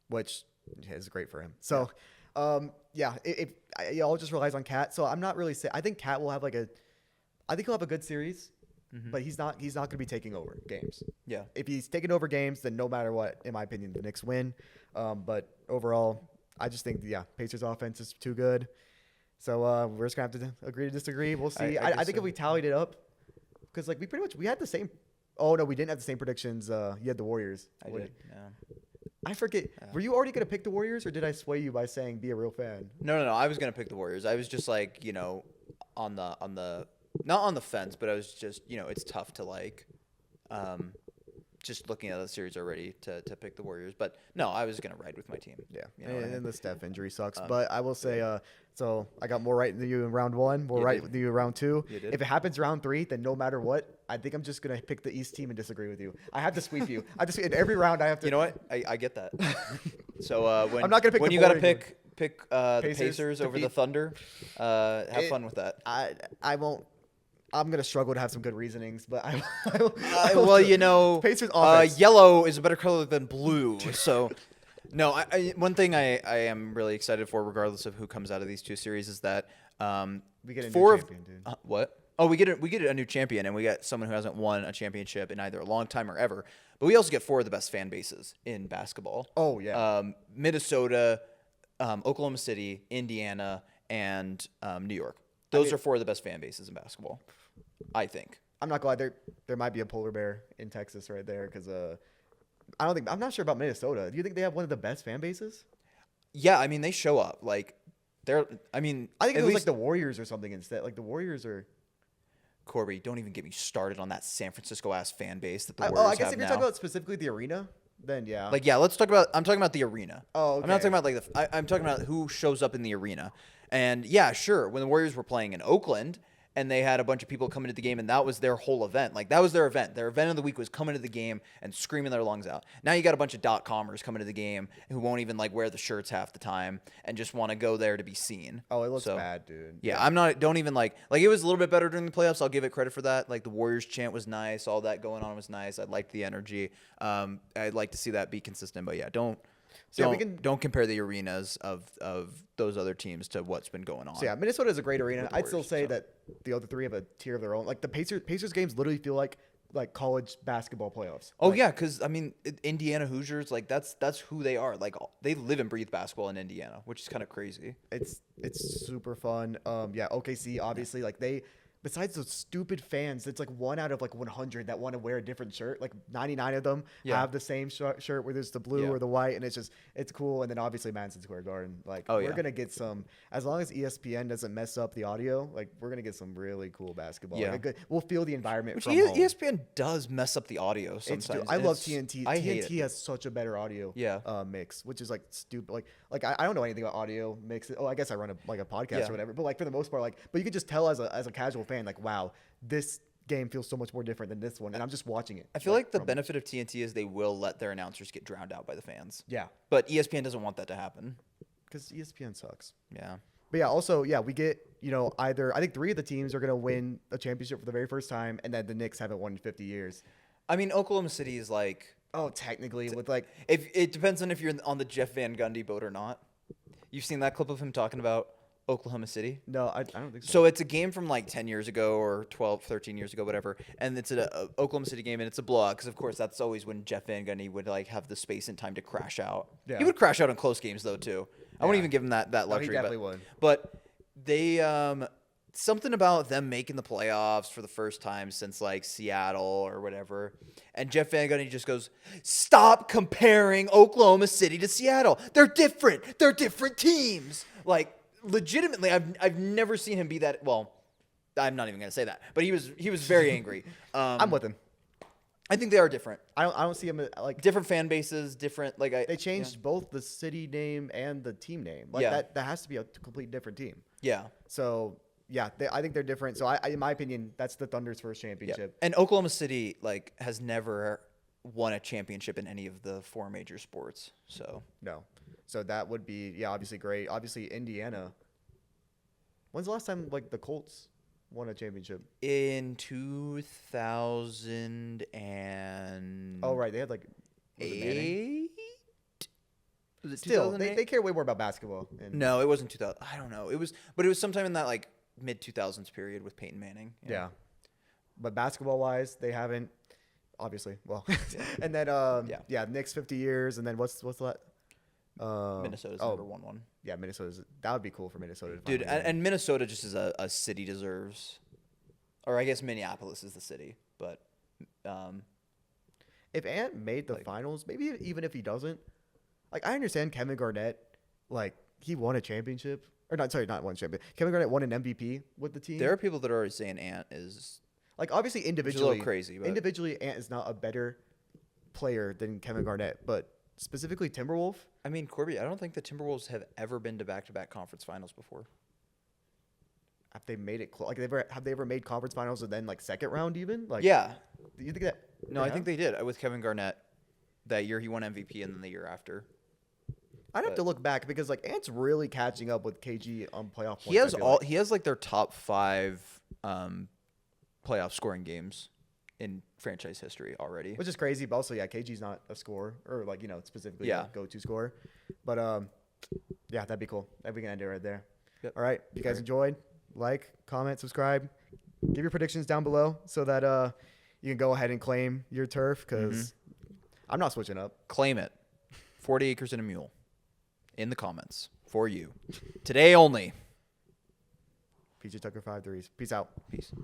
Speaker 1: which is great for him. So, it all just relies on Cat. So I'm not really saying – I think Cat will have, I think he'll have a good series. Mm-hmm. But he's not going to be taking over games. Yeah. If he's taking over games, then no matter what, in my opinion, the Knicks win. But overall – I just think, Pacers offense is too good. So we're just going to have to agree to disagree. We'll see. I think if we tallied it up, because, like, we had the same – oh, no, we didn't have the same predictions. You had the Warriors.
Speaker 2: I did, yeah.
Speaker 1: I forget. Yeah. Were you already going to pick the Warriors, or did I sway you by saying be a real fan?
Speaker 2: No. I was going to pick the Warriors. I was just, like, on the – not on the fence, but I was just, it's tough to, like just looking at the series already to pick the Warriors. But no, I was going to ride with my team.
Speaker 1: Yeah. And the Steph injury sucks. But I will say, so I got more right than you in round 1, more right than you in round 2. If it happens round 3, then no matter what, I think I'm just going to pick the East team and disagree with you. I have to sweep you. In every round I have to.
Speaker 2: You know what? I get that. So when
Speaker 1: I'm not going to pick
Speaker 2: when you got to pick the Pacers over the Thunder, have fun with that.
Speaker 1: I won't. I'm gonna struggle to have some good reasonings, but
Speaker 2: Pacers offense. Yellow is a better color than blue. So, no, one thing I am really excited for, regardless of who comes out of these two series, is that
Speaker 1: we get a new champion, dude.
Speaker 2: What? Oh, we get a new champion, and we get someone who hasn't won a championship in either a long time or ever. But we also get 4 of the best fan bases in basketball.
Speaker 1: Oh yeah.
Speaker 2: Minnesota, Oklahoma City, Indiana, and New York. Those are 4 of the best fan bases in basketball, I think.
Speaker 1: I'm not glad there might be a polar bear in Texas right there because I'm not sure about Minnesota. Do you think they have one of the best fan bases?
Speaker 2: Yeah, I mean they show up like I think
Speaker 1: it was like the Warriors or something instead. Like the Warriors are.
Speaker 2: Corby, don't even get me started on that San Francisco ass fan base that the Warriors have now.
Speaker 1: I guess if you're talking about specifically the arena, then yeah.
Speaker 2: Like let's talk about. I'm talking about the arena.
Speaker 1: Oh, okay.
Speaker 2: I'm not talking about I'm talking about who shows up in the arena. And yeah, sure. When the Warriors were playing in Oakland and they had a bunch of people come into the game and that was their whole event. Like that was their event. Their event of the week was coming to the game and screaming their lungs out. Now you got a bunch of .comers coming to the game who won't even like wear the shirts half the time and just want to go there to be seen.
Speaker 1: Oh, it looks bad, dude.
Speaker 2: Yeah, don't even like it was a little bit better during the playoffs. I'll give it credit for that. Like the Warriors chant was nice. All that going on was nice. I liked the energy. I'd like to see that be consistent, but yeah, don't
Speaker 1: So yeah, we can.
Speaker 2: Don't compare the arenas of those other teams to what's been going on.
Speaker 1: So yeah, Minnesota is a great arena.
Speaker 2: the
Speaker 1: I'd still
Speaker 2: Warriors,
Speaker 1: say
Speaker 2: so.
Speaker 1: that the other three have a tier of their own. Like the Pacers games literally feel like college basketball playoffs.
Speaker 2: Oh
Speaker 1: Like,
Speaker 2: yeah, because I mean, Indiana Hoosiers, like that's who they are. Like they live and breathe basketball in Indiana, which is kind of crazy.
Speaker 1: it's super fun. Yeah, OKC obviously like they. Besides those stupid fans, it's like 1 out of like 100 that want to wear a different shirt. Like 99 of them
Speaker 2: Yeah.
Speaker 1: have the same shirt, whether it's the blue
Speaker 2: Yeah.
Speaker 1: or the white, and it's cool. And then obviously Madison Square Garden. Like
Speaker 2: Oh,
Speaker 1: we're
Speaker 2: yeah.
Speaker 1: gonna get some, as long as ESPN doesn't mess up the audio. Like we're gonna get some really cool basketball.
Speaker 2: Yeah.
Speaker 1: Like, we'll feel the environment
Speaker 2: Which
Speaker 1: from home.
Speaker 2: ESPN does mess up the audio
Speaker 1: It's
Speaker 2: sometimes.
Speaker 1: I
Speaker 2: and
Speaker 1: love
Speaker 2: it's-
Speaker 1: TNT.
Speaker 2: I hate
Speaker 1: TNT
Speaker 2: it.
Speaker 1: has such a better audio
Speaker 2: Yeah.
Speaker 1: mix, which is like stupid. Like I don't know anything about audio mix. Oh, I guess I run a podcast
Speaker 2: Yeah.
Speaker 1: or whatever. But like for the most part, but you can just tell as a casual fan, like wow, this game feels so much more different than this one, and I'm just watching it.
Speaker 2: I feel like the
Speaker 1: from-
Speaker 2: benefit of TNT is they will let their announcers get drowned out by the fans.
Speaker 1: Yeah,
Speaker 2: But ESPN doesn't want that to happen.
Speaker 1: because ESPN sucks.
Speaker 2: Yeah.
Speaker 1: But yeah, also we get either I think 3 of the teams are gonna win a championship for the very first time, and then the Knicks haven't won in 50 years.
Speaker 2: I mean, Oklahoma City is like,
Speaker 1: Oh, technically with like
Speaker 2: if it depends on if you're on the Jeff Van Gundy boat or not. You've seen that clip of him talking about Oklahoma City?
Speaker 1: no, I don't think so.
Speaker 2: So it's a game from like 10 years ago or 12, 13 years ago, whatever. And it's a Oklahoma City game, and it's a blowout because, of course, that's always when Jeff Van Gundy would like have the space and time to crash out.
Speaker 1: Yeah.
Speaker 2: He would crash out in close games, though, too. I wouldn't
Speaker 1: Yeah.
Speaker 2: even give him that
Speaker 1: No, he
Speaker 2: luxury.
Speaker 1: definitely would.
Speaker 2: But they something about them making the playoffs for the first time since like Seattle or whatever. And Jeff Van Gundy just goes, "Stop comparing Oklahoma City to Seattle. They're different. They're different teams." Like legitimately, I've never seen him be that. Well, I'm not even gonna say that, but he was very angry.
Speaker 1: I'm with him.
Speaker 2: I think they are different.
Speaker 1: I don't see him like
Speaker 2: Different fan bases, different like
Speaker 1: they changed both the city name and the team name. Like
Speaker 2: Yeah.
Speaker 1: that has to be a complete different team.
Speaker 2: Yeah.
Speaker 1: So yeah, I think they're different. So in my opinion, that's the Thunder's first
Speaker 2: Yeah.
Speaker 1: championship.
Speaker 2: And Oklahoma City like has never won a championship in any of the 4 major sports. So
Speaker 1: No, so that would be obviously great. Obviously Indiana. When's the last time like the Colts won a championship?
Speaker 2: in 2000 and
Speaker 1: Oh right, they had like was it Manning?
Speaker 2: 8? Was it
Speaker 1: Still,
Speaker 2: 2008?
Speaker 1: they care way more about basketball. And
Speaker 2: No, it wasn't 2000. I don't know. It was sometime in that like mid 2000s period with Peyton Manning.
Speaker 1: Yeah. But basketball wise, they haven't obviously. Well, and then Knicks 50 years, and then what's that?
Speaker 2: Minnesota's
Speaker 1: oh,
Speaker 2: number 1.
Speaker 1: Yeah, Minnesota's that would be cool for Minnesota. To
Speaker 2: Dude,
Speaker 1: finally win.
Speaker 2: and Minnesota just as a city deserves, or I guess Minneapolis is the city, but
Speaker 1: If Ant made the finals, maybe even if he doesn't, like I understand Kevin Garnett, like he won a championship, or not one champion. Kevin Garnett won an MVP with the team.
Speaker 2: there are people that are already saying Ant is
Speaker 1: Like obviously
Speaker 2: a
Speaker 1: individually,
Speaker 2: little crazy, but
Speaker 1: individually Ant is not a better player than Kevin Garnett, but specifically Timberwolf.
Speaker 2: I mean, Corby, I don't think the Timberwolves have ever been to back-to-back conference finals before.
Speaker 1: Have they made it close? Like have they ever made conference finals and then like second round even? Like
Speaker 2: Yeah.
Speaker 1: do you think that?
Speaker 2: No, I think they did with Kevin Garnett. That year he won MVP, and then the year after.
Speaker 1: I'd have to look back because like Ant's really catching up with KG on playoff points.
Speaker 2: He has
Speaker 1: I feel like.
Speaker 2: he has like their top 5 playoff scoring games in franchise history already.
Speaker 1: Which is crazy, but also KG's not a scorer or like specifically
Speaker 2: Yeah.
Speaker 1: a go-to scorer. But yeah, that'd be cool. We can end it right there.
Speaker 2: Yep.
Speaker 1: All right, if you guys
Speaker 2: Great.
Speaker 1: enjoyed, like, comment, subscribe, give your predictions down below so that you can go ahead and claim your turf because I'm not switching up.
Speaker 2: Claim it. 40 acres and a mule. In the comments for you. Today only.
Speaker 1: PJ Tucker 5 threes. Peace out.
Speaker 2: Peace.